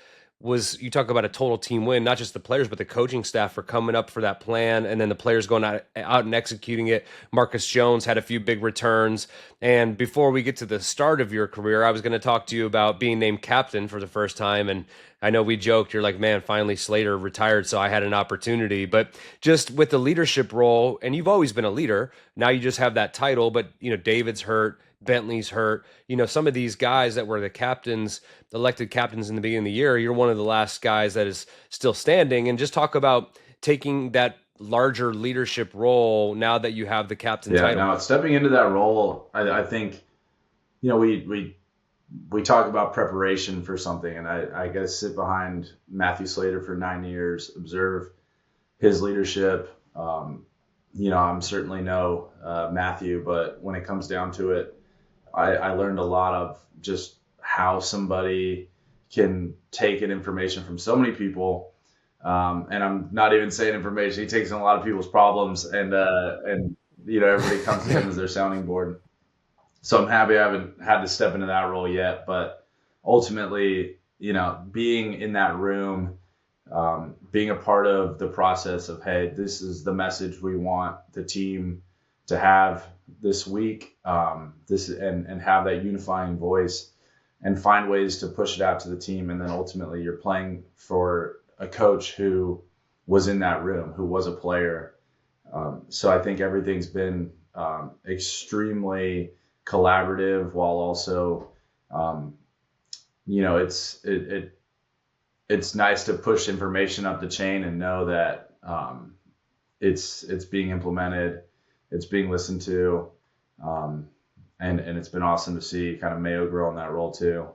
was, you talk about a total team win, not just the players, but the coaching staff for coming up for that plan, and then the players going out and executing it. Marcus Jones had a few big returns. And before we get to the start of your career, I was going to talk to you about being named captain for the first time. And I know we joked, you're like, man, finally Slater retired, so I had an opportunity. But just with the leadership role, and you've always been a leader, now you just have that title, but David's hurt, Bentley's hurt. Some of these guys that were the captains, elected captains in the beginning of the year, you're one of the last guys that is still standing. And just talk about taking that larger leadership role now that you have the captain title. Now stepping into that role, I think, we talk about preparation for something, and I got to sit behind Matthew Slater for 9 years, observe his leadership. I'm certainly no Matthew, but when it comes down to it, I learned a lot of just how somebody can take an information from so many people. And I'm not even saying information. He takes in a lot of people's problems, and everybody comes to him as their sounding board. So I'm happy I haven't had to step into that role yet, but ultimately, being in that room, being a part of the process of, hey, this is the message we want the team to have this week, and have that unifying voice and find ways to push it out to the team. And then ultimately you're playing for a coach who was in that room, who was a player. So I think everything's been extremely collaborative, while also, it's nice to push information up the chain and know that it's being implemented, it's being listened to, and it's been awesome to see kind of Mayo grow in that role too.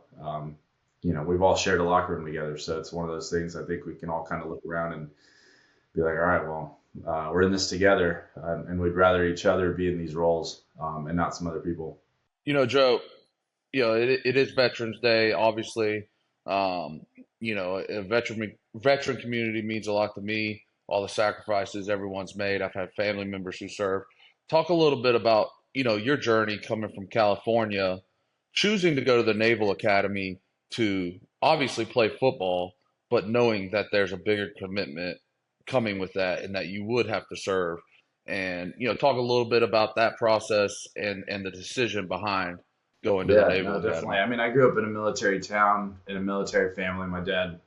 We've all shared a locker room together, so it's one of those things I think we can all kind of look around and be like, all right, well, we're in this together, and we'd rather each other be in these roles and not some other people. Joe, it is Veterans Day, obviously. A veteran community means a lot to me. All the sacrifices everyone's made. I've had family members who serve. Talk a little bit about, your journey coming from California, choosing to go to the Naval Academy to obviously play football, but knowing that there's a bigger commitment coming with that and that you would have to serve. And, talk a little bit about that process and the decision behind going to the Naval Academy. Definitely. I mean, I grew up in a military town, in a military family. My dad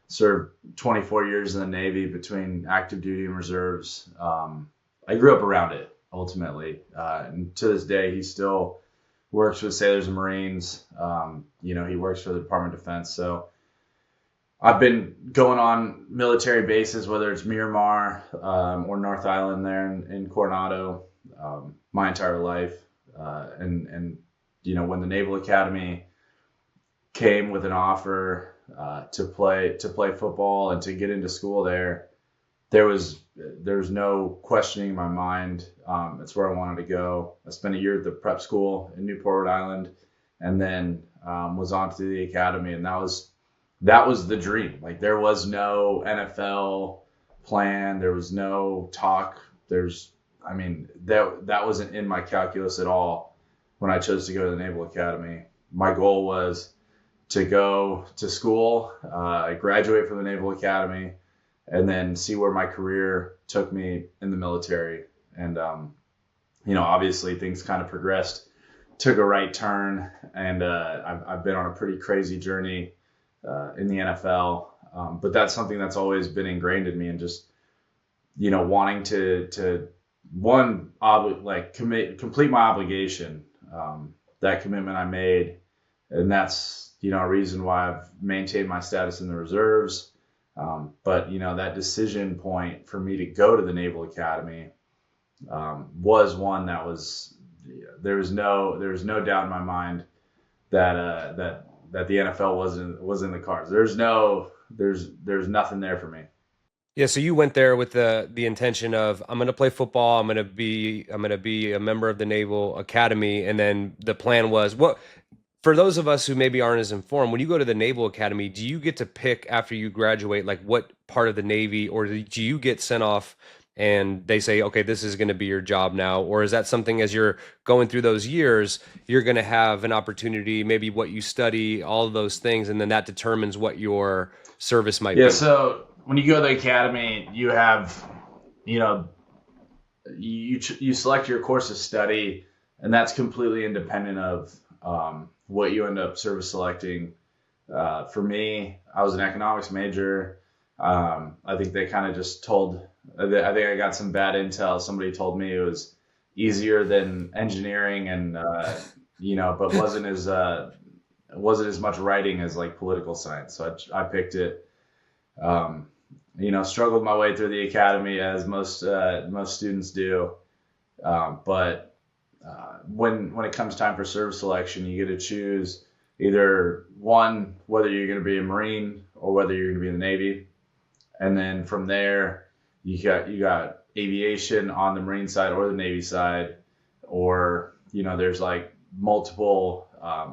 served 24 years in the Navy between active duty and reserves. I grew up around it, ultimately. And to this day, he still works with Sailors and Marines. He works for the Department of Defense. So I've been going on military bases, whether it's Miramar or North Island there in Coronado, my entire life. When the Naval Academy came with an offer to play football and to get into school there was there's no questioning in my mind. It's where I wanted to go. I spent a year at the prep school in Newport, Rhode Island, and then was on to the academy, and that was the dream. Like, there was no NFL plan. There was no talk. That wasn't in my calculus at all when I chose to go to the Naval Academy. My goal was to go to school, graduate from the Naval Academy, and then see where my career took me in the military. And, obviously things kind of progressed, took a right turn, and I've been on a pretty crazy journey in the NFL. But that's something that's always been ingrained in me, and just, wanting to complete my obligation, that commitment I made. And that's, a reason why I've maintained my status in the reserves. But that decision point for me to go to the Naval Academy was one that there was no doubt in my mind that the NFL was in the cards. There's nothing there for me. Yeah, so you went there with the intention of, I'm going to play football, I'm going to be a member of the Naval Academy, and then the plan was, what, for those of us who maybe aren't as informed, when you go to the Naval Academy, do you get to pick after you graduate, like what part of the Navy, or do you get sent off and they say, okay, this is going to be your job now? Or is that something, as you're going through those years, you're going to have an opportunity, maybe what you study, all of those things, and then that determines what your service might be? Yeah, so when you go to the academy, you have, you select your course of study, and that's completely independent of what you end up service selecting. For me, I was an economics major. I think they kind of just I think I got some bad intel. Somebody told me it was easier than engineering, and but wasn't as much writing as like political science. So I picked it. Struggled my way through the academy, as most students do. But when it comes time for service selection, you get to choose either one, whether you're going to be a Marine or whether you're going to be in the Navy. And then from there, you got aviation on the Marine side or the Navy side, or, there's like multiple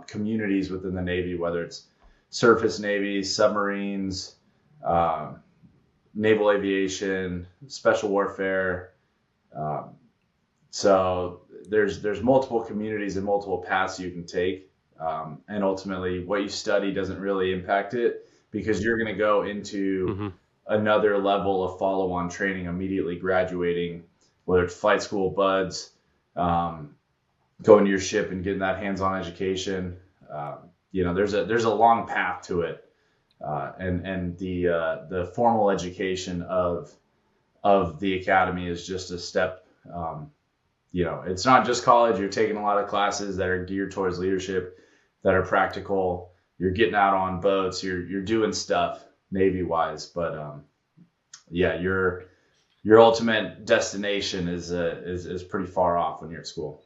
communities within the Navy, whether it's surface Navy, submarines, naval aviation, special warfare. So there's multiple communities and multiple paths you can take. And ultimately what you study doesn't really impact it, because you're going to go into another level of follow-on training immediately graduating, whether it's flight school, buds, going to your ship and getting that hands-on education. There's a long path to it. And the formal education of the academy is just a step. It's not just college. You're taking a lot of classes that are geared towards leadership, that are practical. You're getting out on boats. You're doing stuff Navy wise, but your ultimate destination is pretty far off when you're at school.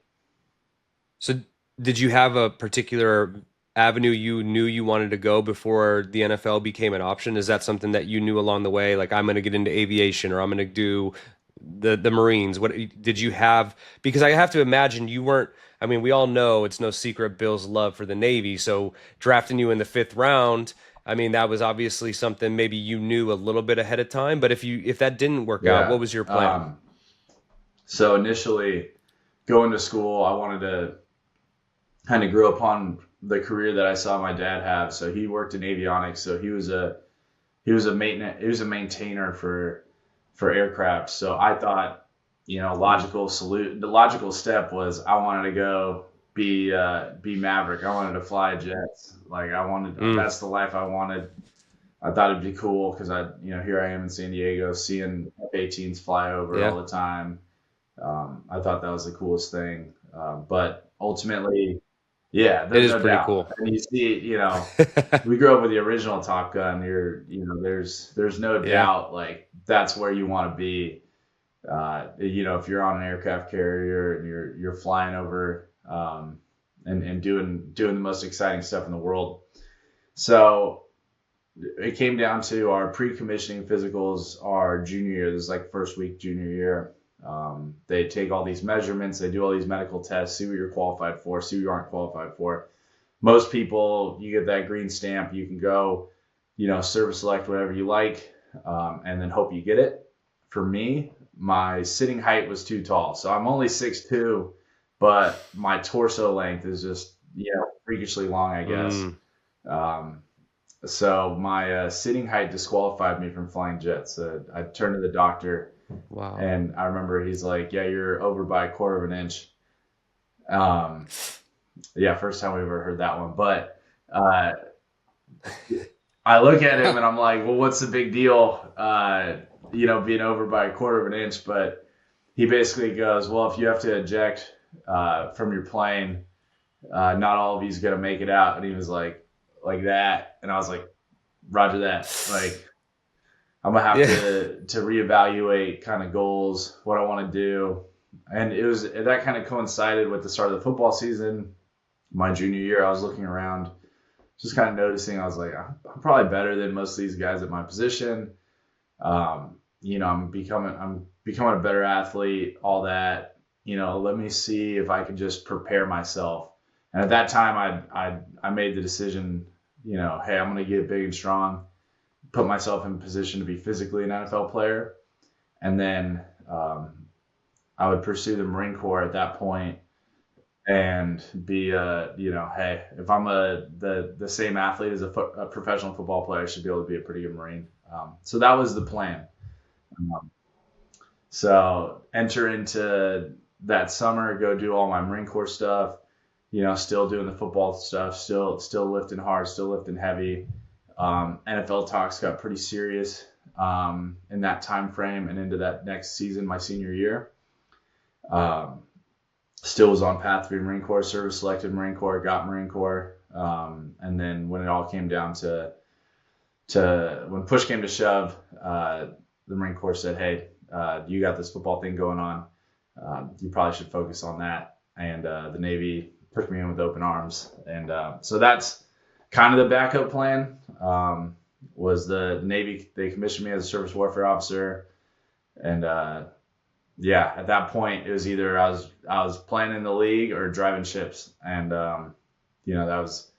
So did you have a particular avenue you knew you wanted to go before the NFL became an option? Is that something that you knew along the way? Like, I'm going to get into aviation, or I'm going to do the Marines. What did you have? Because I have to imagine you weren't, I mean, we all know it's no secret Bill's love for the Navy. So drafting you in the 5th round, I mean, that was obviously something maybe you knew a little bit ahead of time, but if that didn't work out, what was your plan? So initially going to school, I wanted to kind of grow upon the career that I saw my dad have. So he worked in avionics. So he was a maintainer for aircraft. So I thought, the logical step was I wanted to go be Maverick. I wanted to fly jets. Like, that's the life I wanted. I thought it'd be cool because here I am in San Diego seeing F-18s fly over all the time. I thought that was the coolest thing. But ultimately, it is no pretty doubt. cool. And you see, we grew up with the original Top Gun. There's no doubt, like, that's where you want to be. If you're on an aircraft carrier and you're flying over, and doing the most exciting stuff in the world. So it came down to our pre-commissioning physicals our junior year. This is like first week junior year. They take all these measurements, they do all these medical tests, see what you're qualified for, see what you aren't qualified for. Most people, you get that green stamp, you can go, service select whatever you like, and then hope you get it. For me, my sitting height was too tall. So I'm only 6'2", but my torso length is just, freakishly long, I guess. So my sitting height disqualified me from flying jets. I turned to the doctor. Wow. And I remember he's like, yeah, you're over by a quarter of an inch. Yeah, first time we ever heard that one. But I look at him and I'm like, well, what's the big deal, being over by a quarter of an inch? But he basically goes, well, if you have to eject from your plane, not all of you's going to make it out. And he was like that. And I was like, roger that. Like, I'm going to have to reevaluate kind of goals, what I want to do. And that kind of coincided with the start of the football season. My junior year, I was looking around, just kind of noticing, I was like, I'm probably better than most of these guys at my position. I'm becoming a better athlete, all that. Let me see if I can just prepare myself. And at that time, I made the decision, hey, I'm going to get big and strong, put myself in position to be physically an NFL player. And then I would pursue the Marine Corps at that point and be, hey, if I'm the same athlete as a professional football player, I should be able to be a pretty good Marine. So that was the plan. So enter into that summer, go do all my Marine Corps stuff, still doing the football stuff, still lifting hard, still lifting heavy. NFL talks got pretty serious in that time frame and into that next season, my senior year. Still was on path to be Marine Corps, service selected Marine Corps, got Marine Corps. And then when it all came down to when push came to shove, the Marine Corps said, hey, you got this football thing going on. You probably should focus on that. And the Navy took me in with open arms. And so that's kind of the backup plan. Was the Navy, they commissioned me as a surface warfare officer. And at that point, it was either I was playing in the league or driving ships. And, that was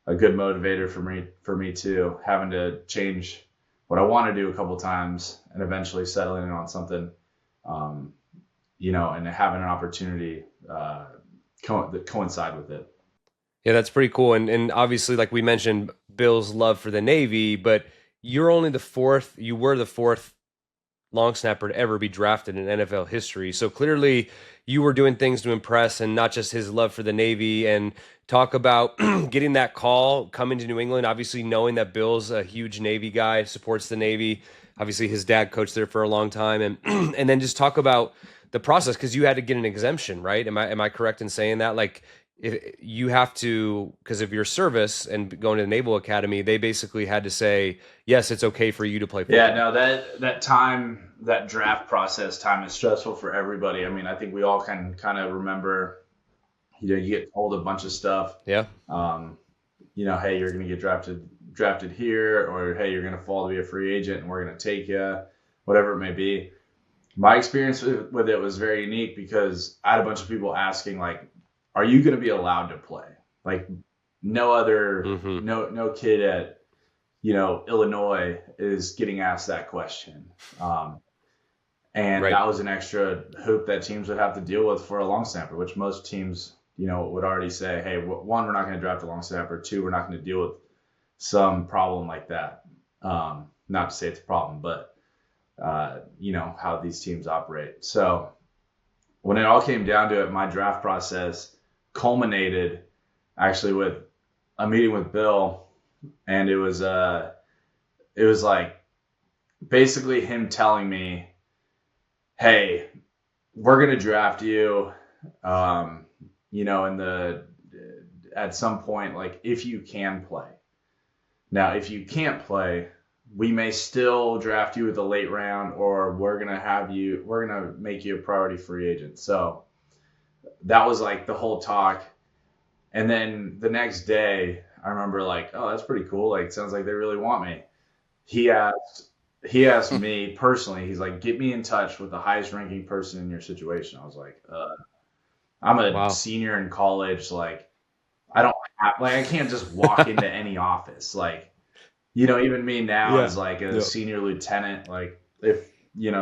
a good motivator for me too, having to change what I want to do a couple times and eventually settling in on something, and having an opportunity that coincide with it. Yeah, that's pretty cool. And obviously, like we mentioned, Bill's love for the Navy, but you were the fourth long snapper to ever be drafted in NFL history. So clearly you were doing things to impress and not just his love for the Navy. And talk about getting that call, coming to New England, obviously knowing that Bill's a huge Navy guy, supports the Navy. Obviously his dad coached there for a long time. And and then just talk about the process, because you had to get an exemption, right? Am I correct in saying that? Like, if you have to, because of your service and going to the Naval Academy, they basically had to say, yes, it's okay for you to play football. Yeah, no, that draft process time is stressful for everybody. I mean, I think we all can kind of remember, you get told a bunch of stuff. Yeah. Hey, you're going to get drafted here, or hey, you're going to fall to be a free agent and we're going to take you, whatever it may be. My experience with it was very unique because I had a bunch of people asking, like, are you going to be allowed to play? Like, no other, no kid at, Illinois is getting asked that question. And that was an extra hoop that teams would have to deal with for a long snapper, which most teams, would already say, hey, one, we're not going to draft a long snapper. Two, we're not going to deal with some problem like that. Not to say it's a problem, but, how these teams operate. So when it all came down to it, my draft process culminated actually with a meeting with Bill, and it was like basically him telling me, hey, we're going to draft you, at some point, like, if you can play. Now, if you can't play, we may still draft you with a late round, or we're going to make you a priority free agent. So that was like the whole talk. And then the next day I remember, like, oh, that's pretty cool. Like, sounds like they really want me. he asked me personally. He's like, get me in touch with the highest ranking person in your situation. I was like, I'm a Wow. senior in college. Like, I don't have, like, I can't just walk into any office. Like, even me now Yeah. as like a Yep. senior lieutenant, like if,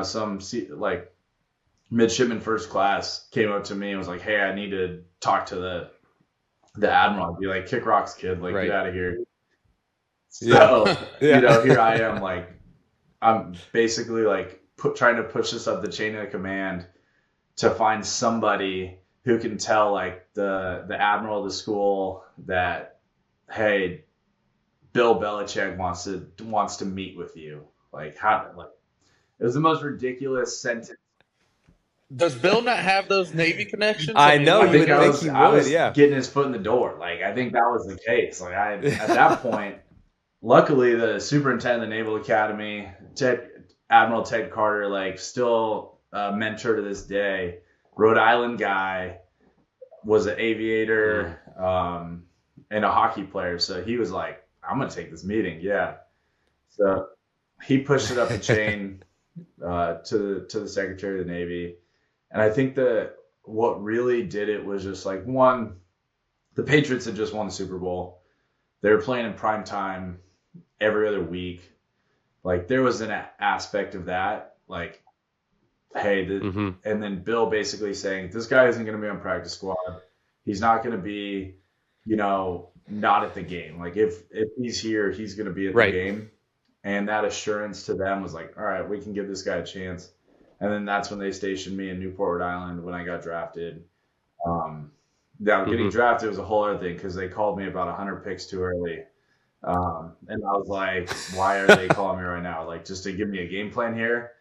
some like midshipman first class came up to me and was like, hey, I need to talk to the admiral. I'd be like, kick rocks, kid. Like, get Right. out of here. Yeah. So, Yeah. here I am, like, I'm basically like trying to push this up the chain of command to find somebody who can tell like the admiral of the school that, hey, Bill Belichick wants to meet with you. Like, how, like, it was the most ridiculous sentence. Does Bill not have those Navy connections? I I mean, know, I you like, think would think he I would, was yeah. getting his foot in the door. Like, I think that was the case. Like, at that point, luckily the superintendent of the Naval Academy, Admiral Ted Carter, like, still a mentor to this day. Rhode Island guy, was an aviator, and a hockey player. So he was like, I'm gonna take this meeting. Yeah. So he pushed it up the chain to the Secretary of the Navy. And I think that what really did it was just like, one, the Patriots had just won the Super Bowl. They were playing in prime time every other week. Like, there was an aspect of that, like, hey, and then Bill basically saying, this guy isn't going to be on practice squad. He's not going to be, not at the game. Like, if he's here, he's going to be at the Right. game. And that assurance to them was like, all right, we can give this guy a chance. And then that's when they stationed me in Newport, Rhode Island when I got drafted. Now, getting drafted was a whole other thing because they called me about 100 picks too early. And I was like, why are they calling me right now? Like, just to give me a game plan here?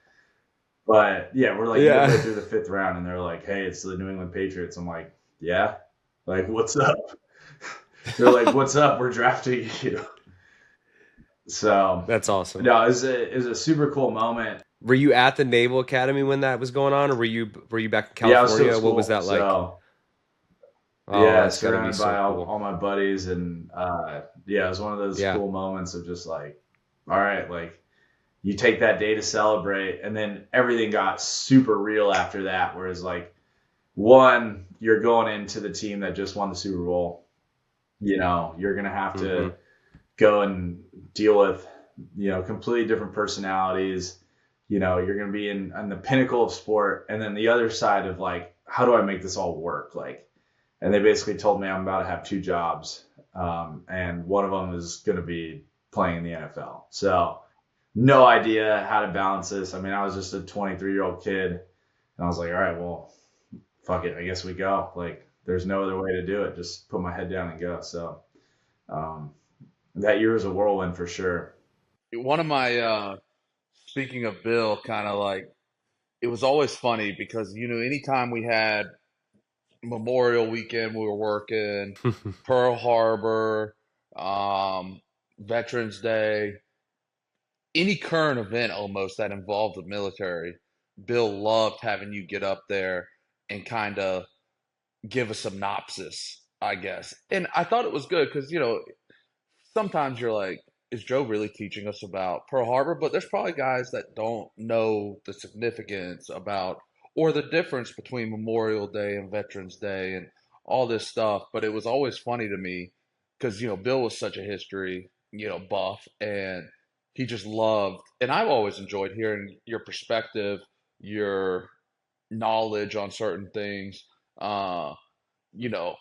But yeah, we're like midway through the 5th round, and they're like, hey, it's the New England Patriots. I'm like, yeah? Like, what's up? They're like, what's up? We're drafting you. So That's awesome. no, it was a super cool moment. Were you at the Naval Academy when that was going on, or were you back in Yeah, I was still California? at school. What was that like? So, Oh, yeah, that's gotta be surrounded so by cool. all my buddies, and yeah, it was one of those Yeah. cool moments of just like, all right, like, you take that day to celebrate, and then everything got super real after that. Whereas, like, one, you're going into the team that just won the Super Bowl. You're gonna have to go and deal with, completely different personalities. You're gonna be in on the pinnacle of sport, and then the other side of like, how do I make this all work? Like, and they basically told me I'm about to have 2 jobs, and one of them is gonna be playing in the NFL. So, no idea how to balance this. I mean, I was just a 23-year-old kid, and I was like, all right, well, fuck it. I guess we go. Like, there's no other way to do it. Just put my head down and go. So, that year was a whirlwind for sure. one of my, speaking of Bill, kind of like, it was always funny because, anytime we had Memorial Weekend, we were working, Pearl Harbor, um, Veterans Day, any current event almost that involved the military. Bill loved having you get up there and kind of give a synopsis, I guess. And I thought it was good because, sometimes you're like, is Joe really teaching us about Pearl Harbor? But there's probably guys that don't know the significance about or the difference between Memorial Day and Veterans Day and all this stuff. But it was always funny to me because, Bill was such a history, buff, and he just loved, and I've always enjoyed hearing your perspective, your knowledge on certain things. Uh, you know,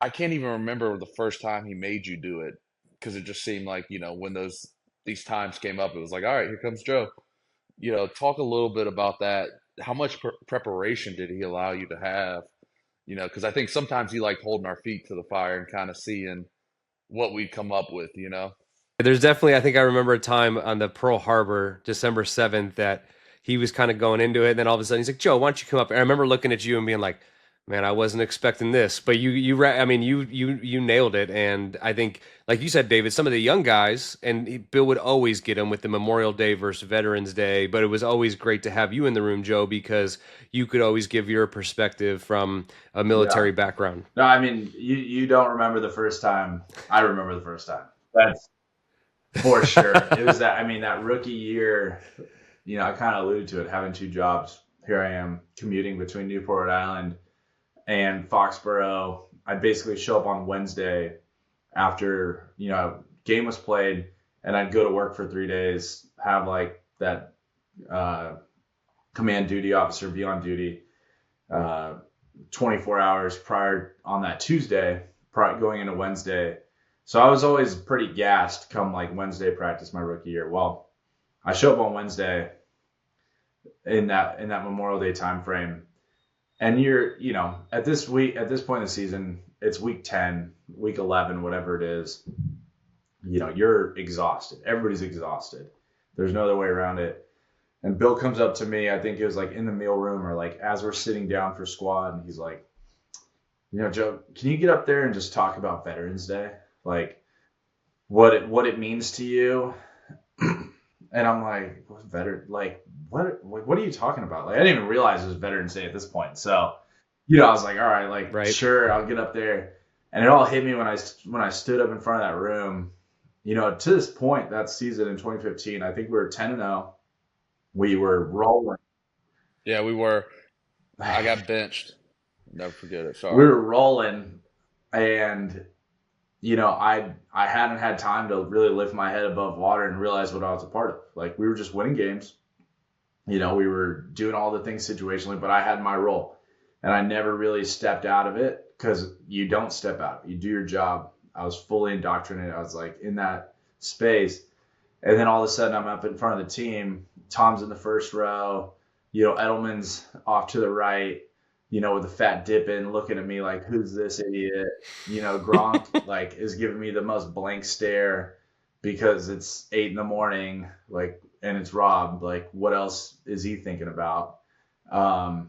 I can't even remember the first time he made you do it because it just seemed like, when these times came up, it was like, all right, here comes Joe. Talk a little bit about that. How much preparation did he allow you to have? Because I think sometimes he liked holding our feet to the fire and kind of seeing what we'd come up with. There's definitely, I think I remember a time on the Pearl Harbor, December 7th, that he was kind of going into it. And then all of a sudden he's like, Joe, why don't you come up? And I remember looking at you and being like, man, I wasn't expecting this, but I mean, you nailed it. And I think, like you said, David, some of the young guys, and Bill would always get them with the Memorial Day versus Veterans Day, but it was always great to have you in the room, Joe, because you could always give your perspective from a military background. No, I mean, you don't remember the first time. I remember the first time. For sure. It was that, I mean, that rookie year, I kind of alluded to it, having two jobs. Here I am commuting between Newport, Rhode Island and Foxborough. I'd basically show up on Wednesday after, game was played, and I'd go to work for 3 days, have like that uh, command duty officer be on duty uh, 24 hours prior on that Tuesday, going into Wednesday. So I was always pretty gassed come like Wednesday practice my rookie year. Well, I show up on Wednesday in that Memorial Day time frame, and you're at this point in the season, it's week 10, week 11, whatever it is. You're exhausted. Everybody's exhausted. There's no other way around it. And Bill comes up to me, I think it was like in the meal room or like as we're sitting down for squad, and he's like, Joe, can you get up there and just talk about Veterans Day? Like what it means to you? And I'm like, what are you talking about? Like, I didn't even realize it was Veterans Day at this point. So, I was like, all right, like, Right. sure, I'll get up there. And it all hit me when I stood up in front of that room. To this point, that season in 2015, I think we were 10-0. We were rolling. Yeah, we were. I got benched. Never forget it. We Sorry. were rolling, and I hadn't had time to really lift my head above water and realize what I was a part of. Like, we were just winning games. We were doing all the things situationally, but I had my role, and I never really stepped out of it because you don't step out. You do your job. I was fully indoctrinated. I was like in that space, and then all of a sudden I'm up in front of the team. Tom's in the first row. Edelman's off to the right. With the fat dip in, looking at me like, who's this idiot? Gronk like is giving me the most blank stare because it's 8 a.m, like, and it's Rob. Like, what else is he thinking about? And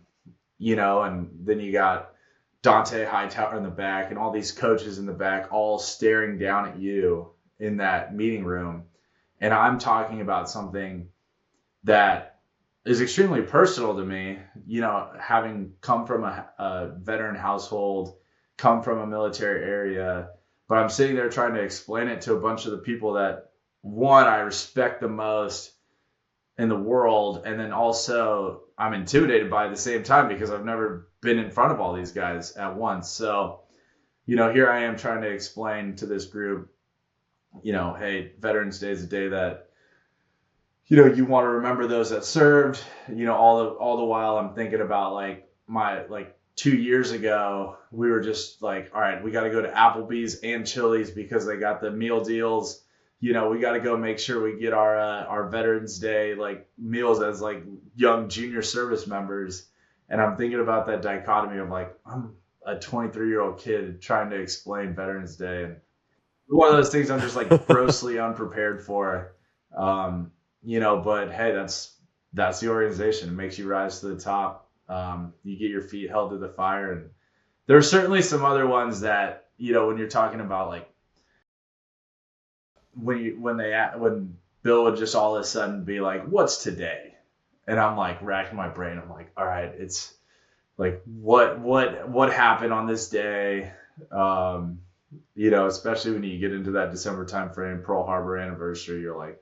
then you got Dante Hightower in the back and all these coaches in the back all staring down at you in that meeting room. And I'm talking about something that is extremely personal to me, having come from a veteran household, come from a military area, but I'm sitting there trying to explain it to a bunch of the people that, one, I respect the most in the world, and then also I'm intimidated by at the same time because I've never been in front of all these guys at once. So, here I am trying to explain to this group, hey, Veterans Day is a day that you want to remember those that served. All the while I'm thinking about like 2 years ago, we were just like, all right, we got to go to Applebee's and Chili's because they got the meal deals. We got to go make sure we get our Veterans Day like meals as like young junior service members. And I'm thinking about that dichotomy of like, I'm a 23-year-old kid trying to explain Veterans Day, and one of those things I'm just like grossly unprepared for. But hey, that's the organization. It makes you rise to the top. You get your feet held to the fire, and there are certainly some other ones that when you're talking about like when Bill would just all of a sudden be like, "What's today?" and I'm like racking my brain. I'm like, "All right, it's like what happened on this day?" Especially when you get into that December time frame, Pearl Harbor anniversary, you're like,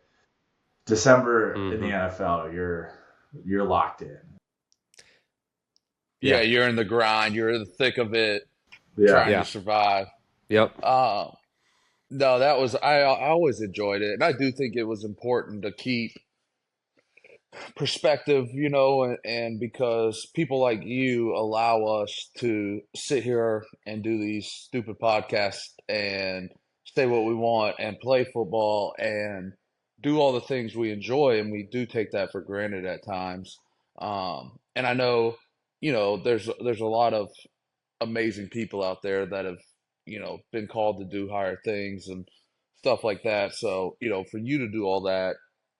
December in the NFL, you're locked in. Yeah, you're in the grind. You're in the thick of it, trying Yeah. to survive. Yep. No, that was I always enjoyed it, and I do think it was important to keep perspective, and because people like you allow us to sit here and do these stupid podcasts and say what we want and play football and do all the things we enjoy, and we do take that for granted at times. And I know, there's a lot of amazing people out there that have, been called to do higher things and stuff like that. So, for you to do all that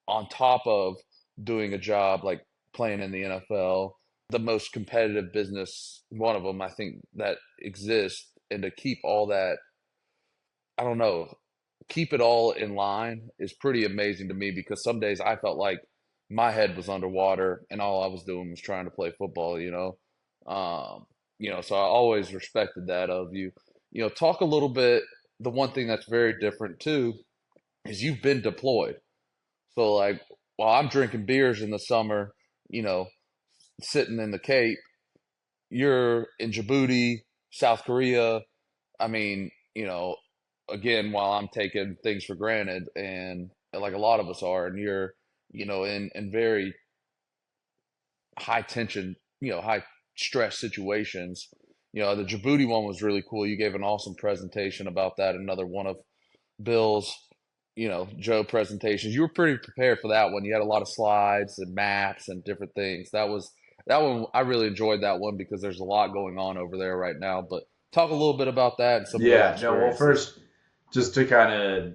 on top of doing a job like playing in the NFL, the most competitive business, one of them, I think, that exists, and to keep all that, I don't know, keep it all in line is pretty amazing to me because some days I felt like my head was underwater and all I was doing was trying to play football. Um, so I always respected that of you. Talk a little bit. The one thing that's very different too is you've been deployed. So like while I'm drinking beers in the summer, you know, sitting in the Cape, you're in Djibouti, South Korea. I mean, again, while I'm taking things for granted, and like a lot of us are, and you're, in very high tension, high stress situations. The Djibouti one was really cool. You gave an awesome presentation about that. Another one of Bill's, Joe presentations. You were pretty prepared for that one. You had a lot of slides and maps and different things. That one. I really enjoyed that one because there's a lot going on over there right now. But talk a little bit about that and some of those Yeah, no, well, experiences. first, just to kind of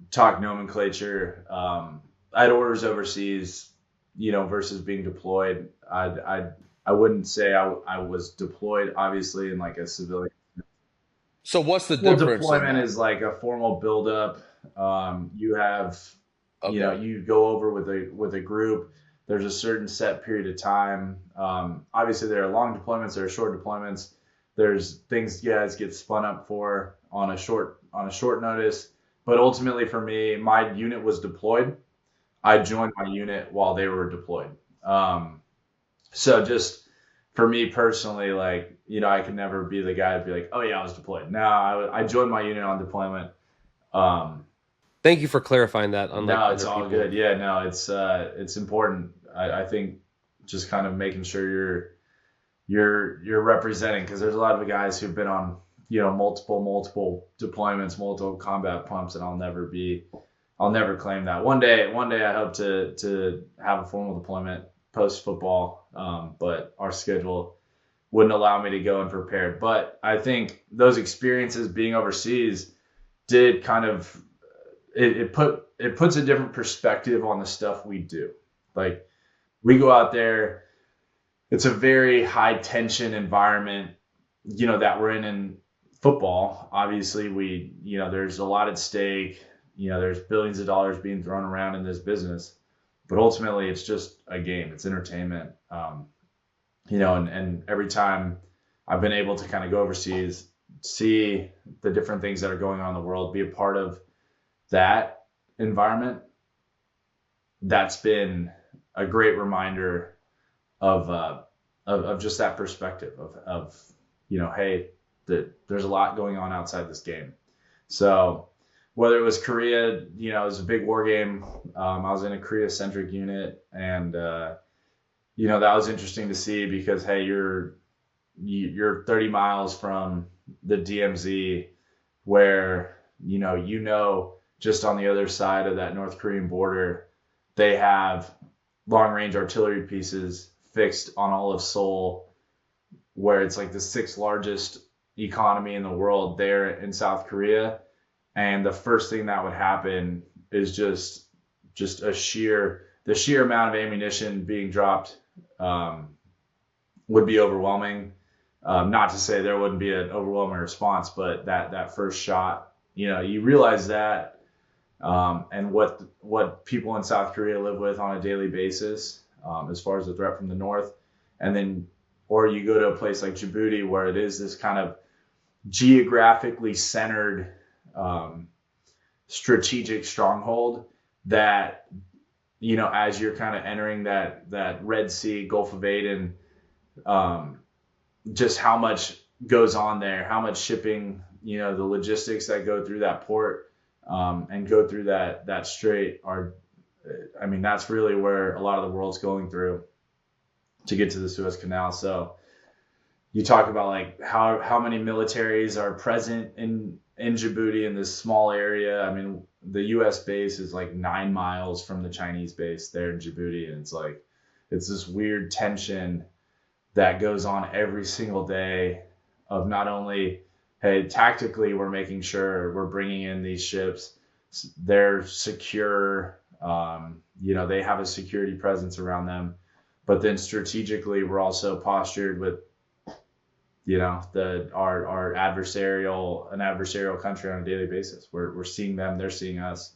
talk nomenclature, I had orders overseas, versus being deployed. I wouldn't say I was deployed, obviously, in like a civilian. So what's the Well, difference in deployment that? is like a formal buildup. You have, Okay. you go over with a group. There's a certain set period of time. Obviously, there are long deployments, there are short deployments. There's things you guys get spun up for on a short notice. But ultimately, for me, my unit was deployed. I joined my unit while they were deployed. So just for me personally, like, I could never be the guy to be like, oh yeah, I was deployed. No, I joined my unit on deployment. Um, Thank you for clarifying that, unlike no, it's other all people. good. Yeah, no, it's important. I think just kind of making sure you're representing, because there's a lot of guys who've been on multiple deployments, multiple combat pumps, and I'll never claim that. One day I hope to have a formal deployment post football, but our schedule wouldn't allow me to go unprepared. But I think those experiences being overseas did kind of it puts a different perspective on the stuff we do. Like, we go out there, it's a very high tension environment, that we're in football. Obviously, there's a lot at stake. There's billions of dollars being thrown around in this business, but ultimately it's just a game. It's entertainment. And every time I've been able to kind of go overseas, see the different things that are going on in the world, be a part of that environment, that's been a great reminder of just that perspective of hey, there's a lot going on outside this game. So whether it was Korea, it was a big war game. I was in a Korea-centric unit, and that was interesting to see because, hey, you're 30 miles from the DMZ, where just on the other side of that North Korean border, they have long-range artillery pieces fixed on all of Seoul, where it's like the sixth largest economy in the world there in South Korea. And the first thing that would happen is just the sheer amount of ammunition being dropped would be overwhelming. Not to say there wouldn't be an overwhelming response, but that first shot, you realize that, and what people in South Korea live with on a daily basis, as far as the threat from the north. And then, or you go to a place like Djibouti, where it is this kind of geographically centered strategic stronghold that, as you're kind of entering that Red Sea, Gulf of Aden, just how much goes on there, how much shipping, the logistics that go through that port, and go through that strait are, that's really where a lot of the world's going through to get to the Suez Canal. So you talk about like how many militaries are present in Djibouti, in this small area. The U.S. base is like 9 miles from the Chinese base there in Djibouti, and it's this weird tension that goes on every single day of not only, hey, tactically we're making sure we're bringing in these ships, they're secure, they have a security presence around them, but then strategically we're also postured with our adversarial country on a daily basis. We're seeing them, they're seeing us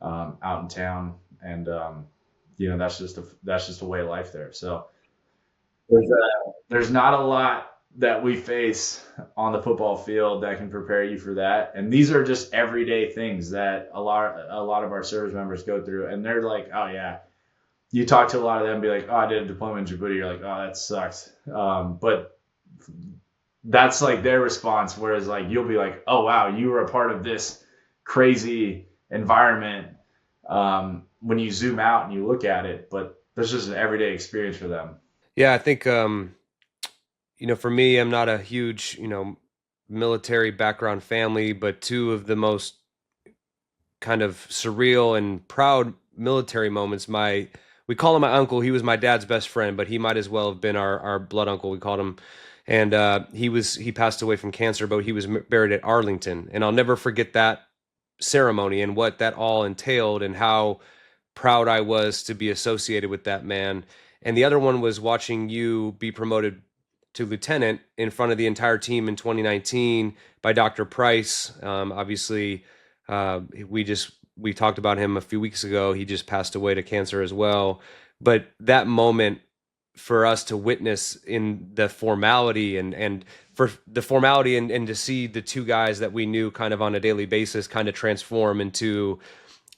out in town, and that's just a way of life there. So there's not a lot that we face on the football field that can prepare you for that. And these are just everyday things that a lot of our service members go through. And they're like, oh yeah, you talk to a lot of them and be like, oh, I did a deployment in Djibouti. You're like, oh, that sucks. But that's like their response. Whereas like, you'll be like, oh, wow, you were a part of this crazy environment. When you zoom out and you look at it, but that's just an everyday experience for them. Yeah, I think for me, I'm not a huge, military background family, but two of the most kind of surreal and proud military moments. We call him my uncle. He was my dad's best friend, but he might as well have been our blood uncle. We called him, and he passed away from cancer, but he was buried at Arlington, and I'll never forget that ceremony and what that all entailed, and how proud I was to be associated with that man. And the other one was watching you be promoted to lieutenant in front of the entire team in 2019 by Dr. Price. Obviously, we talked about him a few weeks ago. He just passed away to cancer as well. But that moment for us to witness in the formality and for the formality and to see the two guys that we knew kind of on a daily basis kind of transform into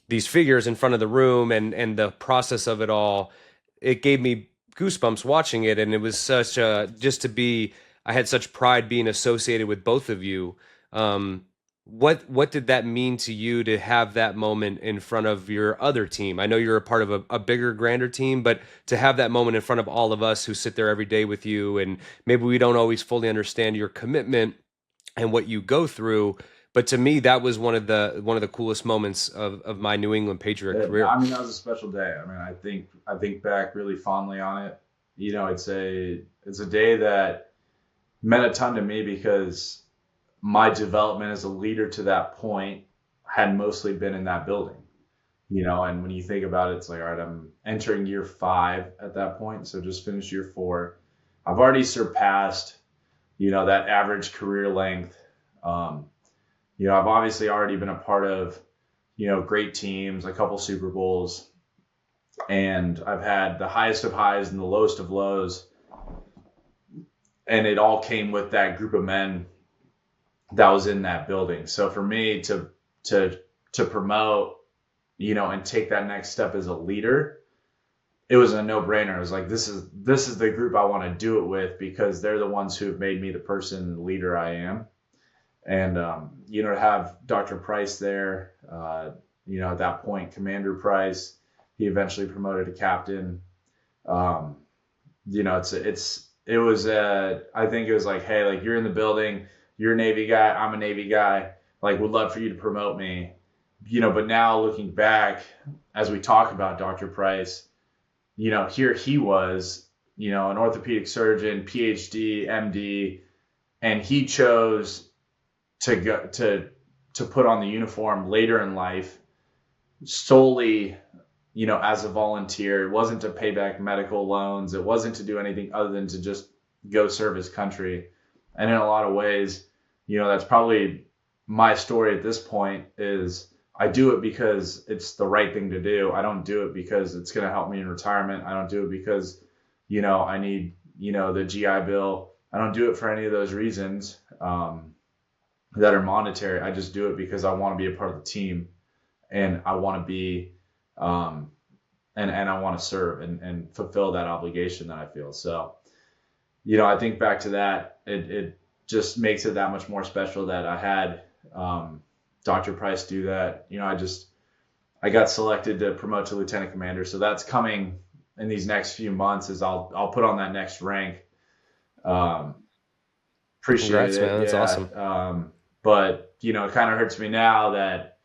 these figures in front of the room and the process of it all, it gave me goosebumps watching it. And it was such a, just to be, I had such pride being associated with both of you. What did that mean to you to have that moment in front of your other team? I know you're a part of a bigger, grander team, but to have that moment in front of all of us who sit there every day with you, and maybe we don't always fully understand your commitment and what you go through, but to me that was one of the coolest moments of my New England Patriot career. I mean, that was a special day. I mean, I think back really fondly on it. It's a day that meant a ton to me because my development as a leader to that point had mostly been in that building. And when you think about it, it's like, all right, I'm entering year 5 at that point, so just finished year 4. I've already surpassed, that average career length. I've obviously already been a part of, great teams, a couple Super Bowls, and I've had the highest of highs and the lowest of lows. And it all came with that group of men that was in that building. So for me to promote, and take that next step as a leader, it was a no-brainer. It was like, this is the group I want to do it with because they're the ones who have made me the person and leader I am. And, to have Dr. Price there, at that point, Commander Price, he eventually promoted to captain. I think it was like, hey, like, you're in the building, you're a Navy guy, I'm a Navy guy, like, would love for you to promote me. But now looking back, as we talk about Dr. Price, here he was, an orthopedic surgeon, PhD, MD, and he chose to go to put on the uniform later in life solely, as a volunteer. It wasn't to pay back medical loans. It wasn't to do anything other than to just go serve his country. And in a lot of ways, that's probably my story at this point is I do it because it's the right thing to do. I don't do it because it's going to help me in retirement. I don't do it because, I need, the GI Bill. I don't do it for any of those reasons that are monetary. I just do it because I want to be a part of the team, and I want to be, and I want to serve and fulfill that obligation that I feel. So, I think back to that, it just makes it that much more special that I had Dr. Price do that. I got selected to promote to lieutenant commander, so that's coming in these next few months. Is I'll put on that next rank. Appreciate Congrats, it, man. That's awesome. But it kind of hurts me now that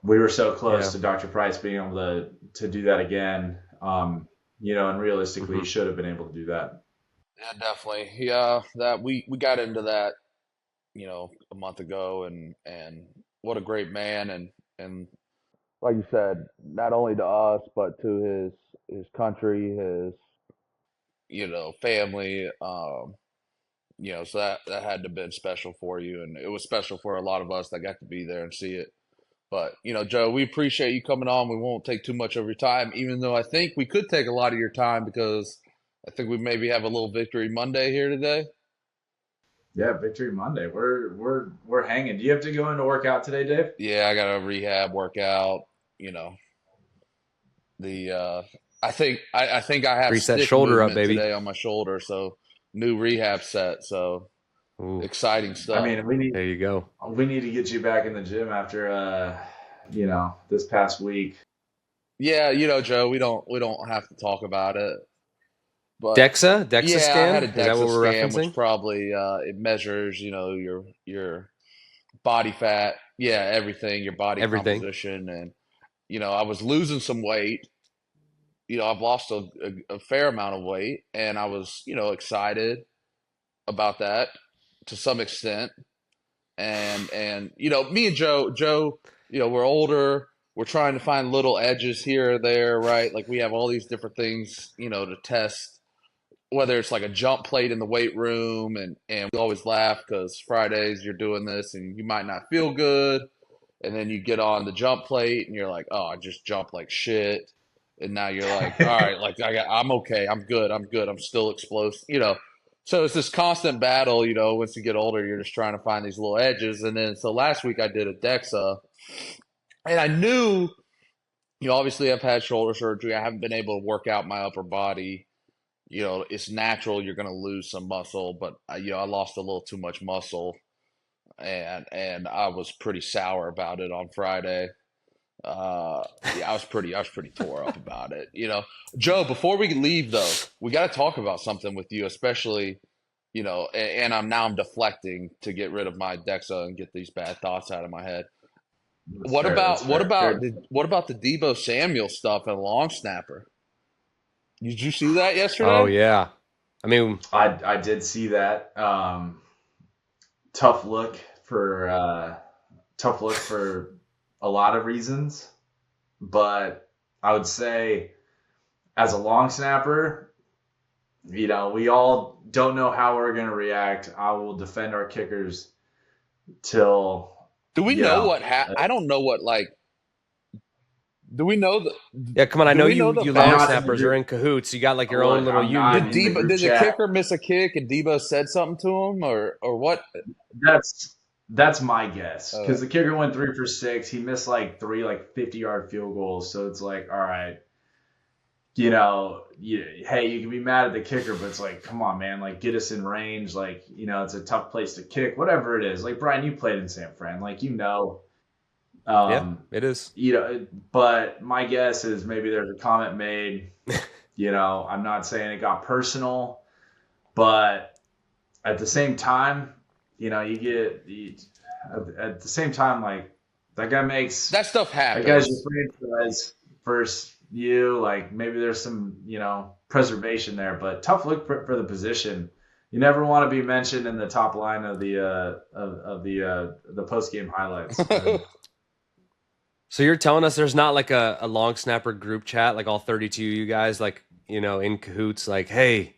we were so close to Dr. Price being able to do that again. And realistically, he should have been able to do that. Yeah, definitely. Yeah, that we got into that, a month ago, and what a great man, and like you said, not only to us but to his country, his family. So that had to have been special for you, and it was special for a lot of us that got to be there and see it. But Joe, we appreciate you coming on. We won't take too much of your time, even though I think we could take a lot of your time because I think we maybe have a little Victory Monday here today. Yeah, Victory Monday. We're hanging. Do you have to go into workout today, Dave? Yeah, I got a rehab workout. The I think I have Grease that stick shoulder up, movement baby. today on my shoulder, so new rehab set. So Ooh, exciting I stuff. mean, there you go. we need to get you back in the gym after this past week. Yeah, Joe, we don't have to talk about it. But DEXA yeah, I scan? had a Is that what DEXA we're scan, which referencing? probably it measures, your body fat, yeah, everything, your body Everything. composition, and I was losing some weight. I've lost a fair amount of weight, and I was, excited about that to some extent. And me and Joe, we're older. We're trying to find little edges here or there, right? Like we have all these different things, to test, whether it's like a jump plate in the weight room, and we always laugh because Fridays you're doing this and you might not feel good, and then you get on the jump plate and you're like, oh, I just jumped like shit, and now you're like, all right, like I'm okay, I'm good, I'm still explosive, So it's this constant battle, once you get older, you're just trying to find these little edges. And then so last week I did a DEXA, and I knew, obviously I've had shoulder surgery. I haven't been able to work out my upper body. It's natural you're going to lose some muscle, but I lost a little too much muscle, and I was pretty sour about it on Friday. Yeah, I was pretty tore up about it. Joe, before we leave though, we got to talk about something with you, especially, and I'm deflecting to get rid of my DEXA and get these bad thoughts out of my head. That's What fair, about that's what fair. about Fair. what about the Debo Samuel stuff and Long Snapper? Did you see that Oh, yesterday? yeah. I mean, I did see that. Tough look for a lot of reasons, but I would say as a long snapper, we all don't know how we're going to react. I will defend our kickers till, Do we you know know, what I don't know what, like, do we know the yeah, come on. I do know we know you the you I'm long not facts? in the snappers are group. in cahoots. You got like your own Look, little I'm not Did union. in the Debo group did the chat. kicker miss a kick and Debo said something to him, or what? That's my guess Uh, because the kicker went 3 for 6. He missed like three 50-yard field goals. So it's like, all right, hey, you can be mad at the kicker, but it's like, come on, man, like get us in range. Like, it's a tough place to kick, whatever it is. Like Brian, you played in San Fran, like Yeah, um, it is. but my guess is maybe there's a comment made. I'm not saying it got personal, but at the same time, at the same time, like that guy makes that stuff that guy's your happens. franchise versus you. Like maybe there's some, preservation there, but tough look for the position. You never want to be mentioned in the top line of the post game highlights. So you're telling us there's not like a long snapper group chat, like all 32 you guys, like, in cahoots, like, hey,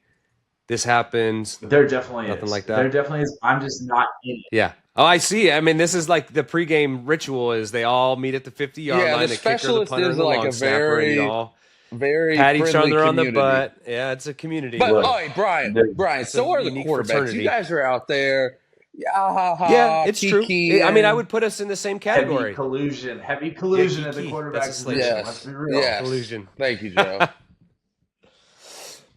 this happens, There definitely nothing is. like There that? definitely is. I'm just not in it. Yeah. Oh, I see. I mean, this is like the pregame ritual is they all meet at the 50-yard Yeah, the line, the kicker, the specialist punter, is and the like long a snapper, and you very, all very pat each friendly other on the community. butt. Yeah, it's a community. But Look, oh, hey, Brian, there- It's a so are the unique quarterbacks. You fraternity. guys are out there, yeah, ha Yeah, ha, it's true. kiki, I mean, I and would put us in the same heavy category. collusion Yeah, at the Kiki. quarterback That's a Slater. position. Let's yes, be real. yes. Collusion. Thank you, Joe.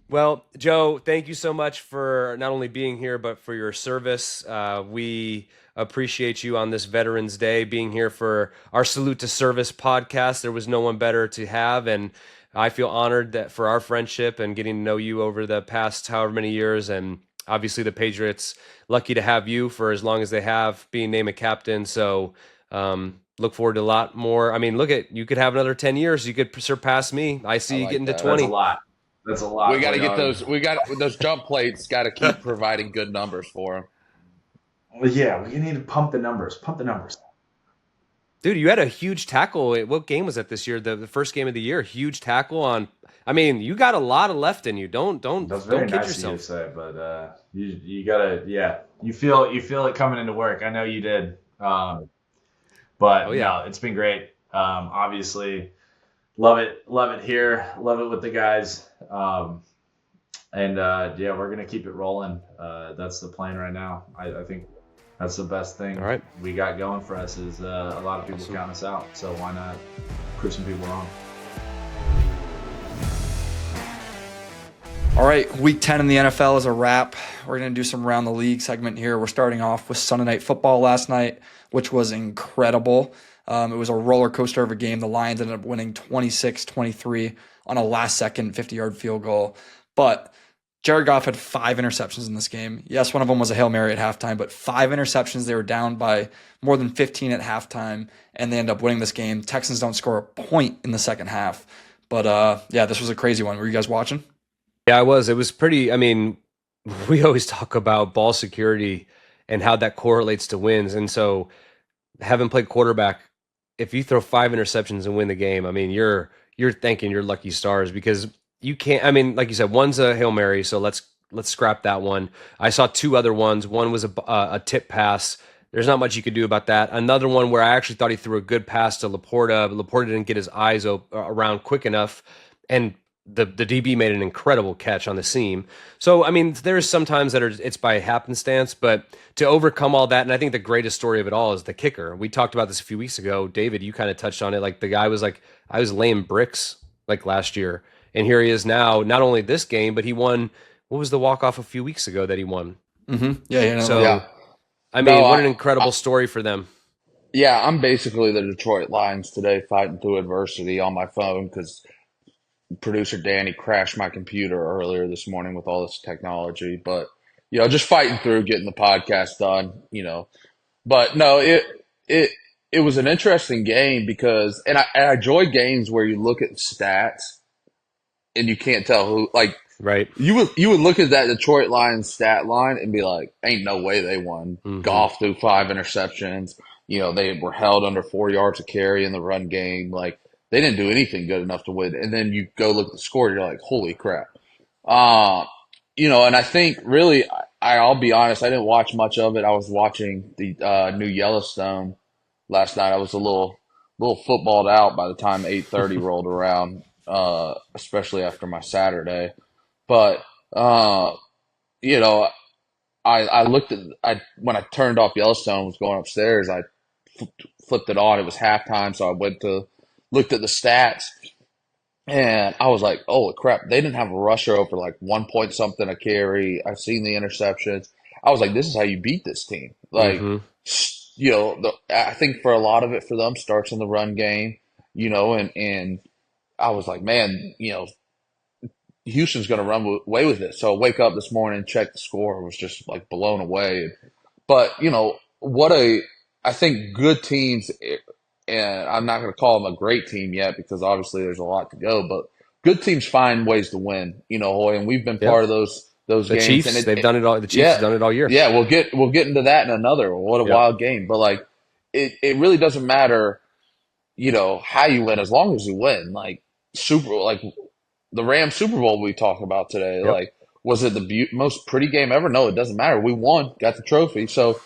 Well, Joe, thank you so much for not only being here, but for your service. We appreciate you on this Veterans Day, being here for our Salute to Service podcast. There was no one better to have, and I feel honored that for our friendship and getting to know you over the past however many years, and obviously the Patriots lucky to have you for as long as they have, being named a captain. So look forward to a lot more. I mean, you could have another 10 years. You could surpass me. I see I you like getting to that. That's a 20. lot. That's a lot. We got to get Like, those. We got those jump plates. Got to keep providing good numbers for them. yeah, we need to pump the numbers. Pump the numbers. Dude, you had a huge tackle. What game was that this year? The first game of the year. Huge tackle on. I mean, you got a lot of left in you. Don't That's very kid nice of you yourself. to say, but you gotta, yeah. You feel it coming into work. I know you did. But Oh, yeah. no, it's been great. Obviously, love it here. Love it with the guys. And yeah, we're gonna keep it rolling. That's the plan right now. I think that's the best thing All right. we got going for us is a lot of people count us out. So why not prove some people wrong? All right, week 10 in the NFL is a wrap. We're going to do some around the league segment here. We're starting off with Sunday Night Football last night, which was incredible. It was a roller coaster of a game. The Lions ended up winning 26-23 on a last-second 50-yard field goal. But Jared Goff had 5 interceptions in this game. Yes, one of them was a Hail Mary at halftime, but 5 interceptions. They were down by more than 15 at halftime, and they end up winning this game. Texans don't score a point in the second half. But yeah, this was a crazy one. Were you guys watching? Yeah, I was. It was pretty. I mean, we always talk about ball security and how that correlates to wins. And so, having played quarterback, if you throw 5 interceptions and win the game, I mean, you're thanking your lucky stars because you can't. I mean, like you said, one's a Hail Mary, so let's scrap that one. I saw 2 other ones. One was a tip pass. There's not much you could do about that. Another one where I actually thought he threw a good pass to Laporta, but Laporta didn't get his eyes around quick enough, and the DB made an incredible catch on the seam. So, I mean, there's sometimes that it's by happenstance, but to overcome all that, and I think the greatest story of it all is the kicker. We talked about this a few weeks ago. David, you kind of touched on it. Like, the guy was like, I was laying bricks like last year. And here he is now, not only this game, but he won. What was the walk-off a few weeks ago that he won? Mm-hmm. Yeah. So, Yeah. I mean, No, what an incredible story for them. Yeah, I'm basically the Detroit Lions today, fighting through adversity on my phone because producer Danny crashed my computer earlier this morning with all this technology. But just fighting through, getting the podcast done. But no, it was an interesting game because, and I enjoy games where you look at stats and you can't tell who. Like, Right. you would look at that Detroit Lions stat line and be like, ain't no way they won. Mhm. Goff threw 5 interceptions. They were held under 4 yards of carry in the run game. Like, they didn't do anything good enough to win. And then you go look at the score, you're like, holy crap. And I think really, I'll be honest, I didn't watch much of it. I was watching the new Yellowstone last night. I was a little footballed out by the time 8:30 rolled around, especially after my Saturday. But I looked at when I turned off Yellowstone, was going upstairs. I flipped it on. It was halftime, so I looked at the stats, and I was like, "Oh crap! They didn't have a rusher over like 1 point something a carry." I've seen the interceptions. I was like, "This is how you beat this team." Like, Mhm. I think for a lot of it for them starts in the run game. And I was like, "Man, Houston's going to run away with it." So I wake up this morning, check the score, was just like blown away. But I think good teams, and I'm not going to call them a great team yet because obviously there's a lot to go. But good teams find ways to win, Hoy, and we've been Yep. part of those The games. Chiefs, And they've done it all. The Chiefs have done it all year. yeah, we'll get into that in another. What a Yep. wild game! But like, it really doesn't matter, how you win as long as you win. Like the Rams Super Bowl we talked about today. Yep. Like, was it the most pretty game ever? No, it doesn't matter. We won, got the trophy. So,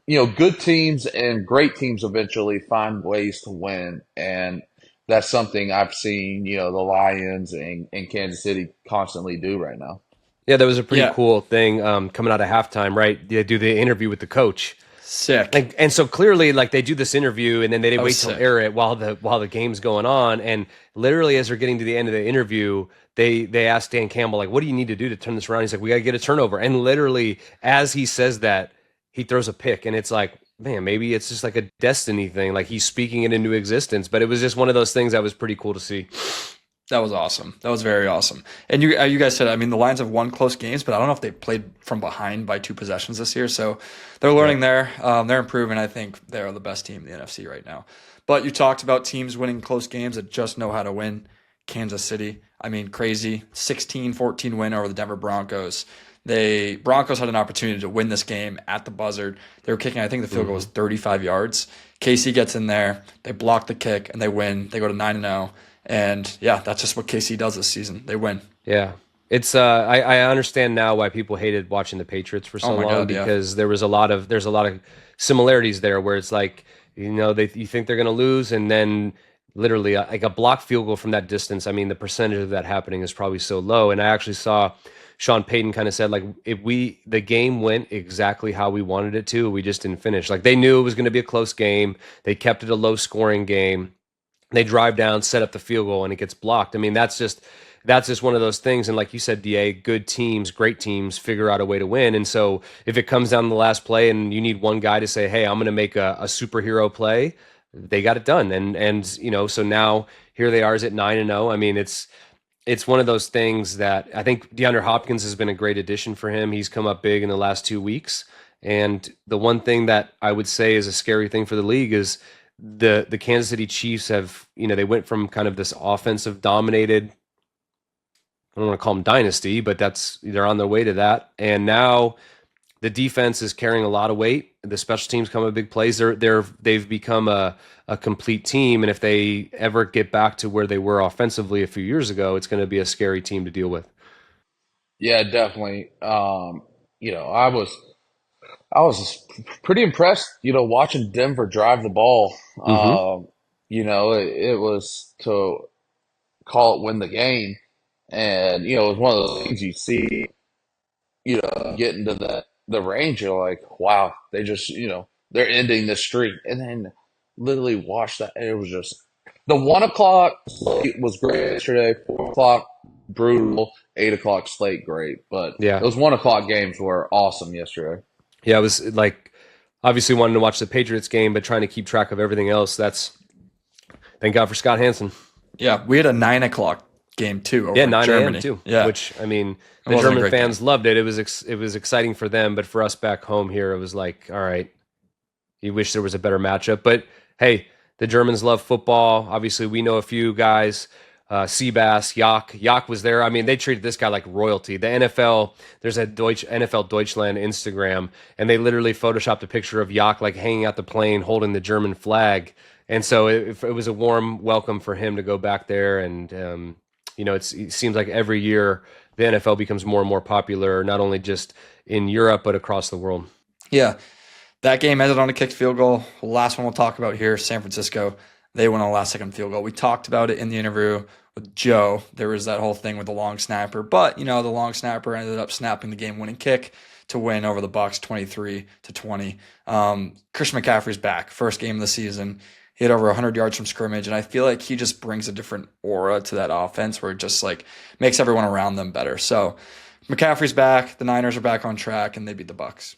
good teams and great teams eventually find ways to win. And that's something I've seen, the Lions and Kansas City constantly do right now. Yeah, that was a pretty Yeah. cool thing coming out of halftime, right? They do the interview with the coach. Sick. And so clearly, like, they do this interview and then they That wait was till sick. air it while the game's going on. And literally, as they're getting to the end of the interview, they ask Dan Campbell, like, what do you need to do to turn this around? He's like, we got to get a turnover. And literally, as he says that, he throws a pick. And it's like, man, maybe it's just like a destiny thing. Like, he's speaking it into existence. But it was just one of those things that was pretty cool to see. That was awesome. That was very awesome. And you guys said, I mean, the Lions have won close games, but I don't know if they played from behind by 2 possessions this year. So they're learning there. They're improving. I think they're the best team in the NFC right now. But you talked about teams winning close games that just know how to win. Kansas City, I mean, crazy. 16-14 win over the Denver Broncos. Broncos had an opportunity to win this game at the buzzer. They were kicking, I think the field goal was 35 yards. KC gets in there. They block the kick, and they win. They go to 9-0. And yeah, that's just what KC does this season. They win. Yeah. It's I understand now why people hated watching the Patriots for so Oh my long, God, yeah. because there's a lot of similarities there where it's like, you think they're going to lose, and then literally like a block field goal from that distance. I mean, the percentage of that happening is probably so low. And I actually saw Sean Payton kind of said, like, the game went exactly how we wanted it to, we just didn't finish. Like, they knew it was going to be a close game. They kept it a low scoring game. They drive down, set up the field goal, and it gets blocked. I mean, that's just one of those things. And like you said, DA, good teams, great teams figure out a way to win. And so if it comes down to the last play and you need one guy to say, hey, I'm going to make a superhero play, they got it done. And so now here they are is at 9-0. I mean, it's one of those things that I think DeAndre Hopkins has been a great addition for him. He's come up big in the last 2 weeks. And the one thing that I would say is a scary thing for the league is the Kansas City Chiefs have, they went from kind of this offensive dominated, I don't want to call them dynasty, but they're on their way to that. And now the defense is carrying a lot of weight. The special teams come with big plays. They've become a complete team. And if they ever get back to where they were offensively a few years ago, it's going to be a scary team to deal with. Yeah, definitely. I was pretty impressed, watching Denver drive the ball. It was to call it win the game. And, it was one of those things you see, get into the range. You're like, wow, they just, they're ending the streak. And then literally watch that. It was just the 1 o'clock slate was great yesterday. 4 o'clock, brutal. 8 o'clock slate, great. But Yeah. those 1 o'clock games were awesome yesterday. Yeah, it was like obviously wanting to watch the Patriots game, but trying to keep track of everything else. Thank God for Scott Hansen. Yeah, we had a 9 o'clock game too. Over 9 Germany a.m. too. Yeah, which I mean, the German fans loved it. It was exciting for them, but for us back home here, it was like, all right, you wish there was a better matchup. But hey, the Germans love football. Obviously, we know a few guys. Seabass, Yak was there. I mean, they treated this guy like royalty. The NFL, there's a NFL Deutschland Instagram, and they literally photoshopped a picture of Yak like hanging out the plane holding the German flag. And so it was a warm welcome for him to go back there. And, it seems like every year the NFL becomes more and more popular, not only just in Europe, but across the world. Yeah. That game ended on a kicked field goal. The last one we'll talk about here, San Francisco. They went on a last-second field goal. We talked about it in the interview with Joe. There was that whole thing with the long snapper, but the long snapper ended up snapping the game-winning kick to win over the Bucs 23-20. Christian McCaffrey's back, first game of the season. He had over 100 yards from scrimmage, and I feel like he just brings a different aura to that offense where it just like makes everyone around them better. So McCaffrey's back, the Niners are back on track, and they beat the Bucs.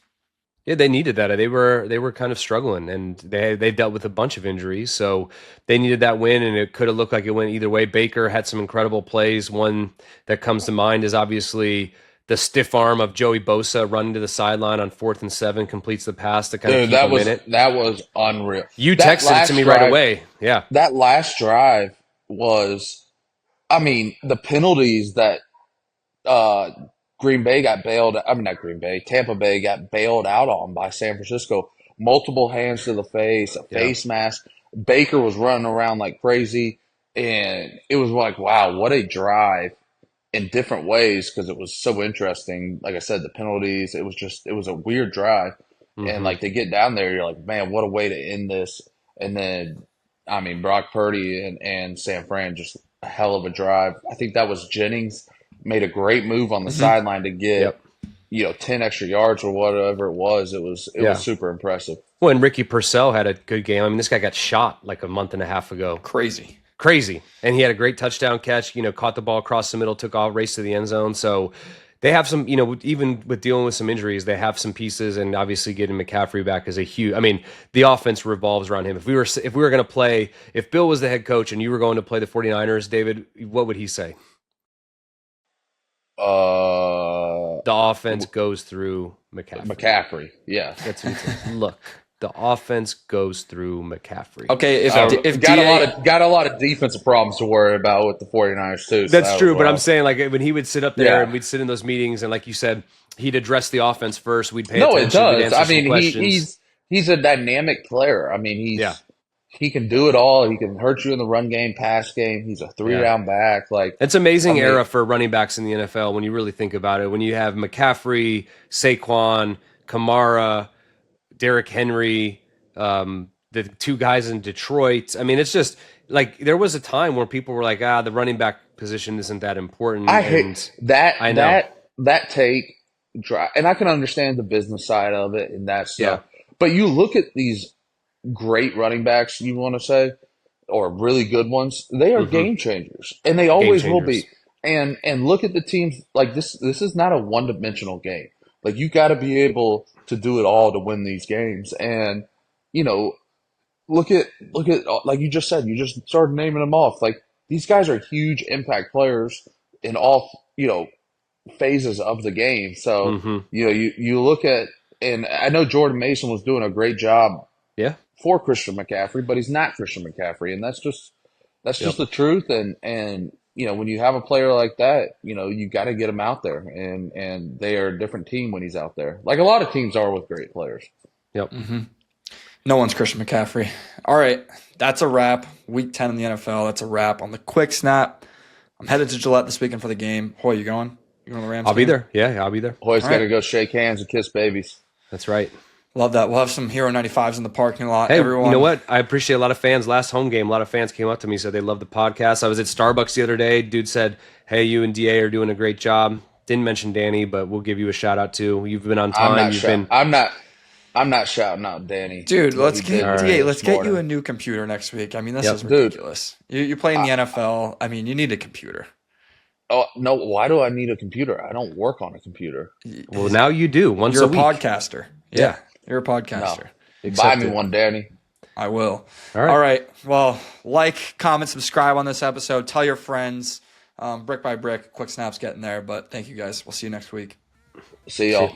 Yeah, they needed that. They were kind of struggling, and they dealt with a bunch of injuries, so they needed that win. And it could have looked like it went either way. Baker had some incredible plays. One that comes to mind is obviously the stiff arm of Joey Bosa running to the sideline on 4th and 7, completes the pass to kind of keep him in it. That was unreal. You texted it to me right away. Yeah, that last drive was, the penalties that Tampa Bay got bailed out on by San Francisco. Multiple hands to the face, a face mask. Baker was running around like crazy, and it was like, wow, what a drive in different ways, because it was so interesting. Like I said, the penalties, it was a weird drive. Mm-hmm. And like they get down there, you're like, man, what a way to end this. And then, Brock Purdy and San Fran, just a hell of a drive. I think that was Jennings made a great move on the sideline to get, 10 extra yards or whatever it was. It was super impressive. Well, and Ricky Purcell had a good game. This guy got shot like a month and a half ago. Crazy. And he had a great touchdown catch, caught the ball across the middle, took off, raced to the end zone. So they have some, even with dealing with some injuries, they have some pieces, and obviously getting McCaffrey back is a huge, the offense revolves around him. If we were going to play, if Bill was the head coach and you were going to play the 49ers, David, what would he say? The offense goes through McCaffrey. Yeah. That's what he said. Look, the offense goes through McCaffrey. Okay, if got a lot of defensive problems to worry about with the 49ers too. So that's true, but I'm saying like when he would sit up there and we'd sit in those meetings, and like you said, he'd address the offense first. We'd pay attention. No, it We'd does. answer some questions. He's a dynamic player. He can do it all. He can hurt you in the run game, pass game. He's a 3-down back. Like, it's an amazing era for running backs in the NFL when you really think about it. When you have McCaffrey, Saquon, Kamara, Derrick Henry, the two guys in Detroit. It's just like there was a time where people were like, the running back position isn't that important. I hate that. I know. that take and I can understand the business side of it and that stuff. But you look at these great running backs, you want to say, or really good ones, they are game changers, and they always will be. And look at the teams like this. This is not a one-dimensional game. Like you got to be able to do it all to win these games. And look at like you just said, you just started naming them off. Like these guys are huge impact players in all phases of the game. So you look at, and I know Jordan Mason was doing a great job for Christian McCaffrey, but he's not Christian McCaffrey, and that's just the truth. And when you have a player like that, you got to get him out there, and they are a different team when he's out there, like a lot of teams are with great players. No one's Christian McCaffrey. All right, that's a wrap. Week 10 in the NFL. That's a wrap on the quick snap. I'm headed to Gillette this weekend for the game. Hoy, you going? You going to the Rams? I'll be there. Yeah, I'll be there. Hoy's got to go shake hands and kiss babies. That's right. Love that. We'll have some Hero 95s in the parking lot. Hey, everyone. You know what? I appreciate a lot of fans. Last home game, a lot of fans came up to me, said they loved the podcast. I was at Starbucks the other day. Dude said, hey, you and DA are doing a great job. Didn't mention Danny, but we'll give you a shout out too. You've been on time. I'm not shouting out Danny. Dude, let's get you a new computer next week. I mean, this is ridiculous. You're playing the NFL. I mean, you need a computer. Oh, no, why do I need a computer? I don't work on a computer. Well, now you do, once a week. You're a podcaster. Yeah, you're a podcaster. No. Buy me one, Danny. I will. All right. Well, like, comment, subscribe on this episode. Tell your friends. Brick by brick, quick snaps getting there. But thank you guys. We'll see you next week. See y'all.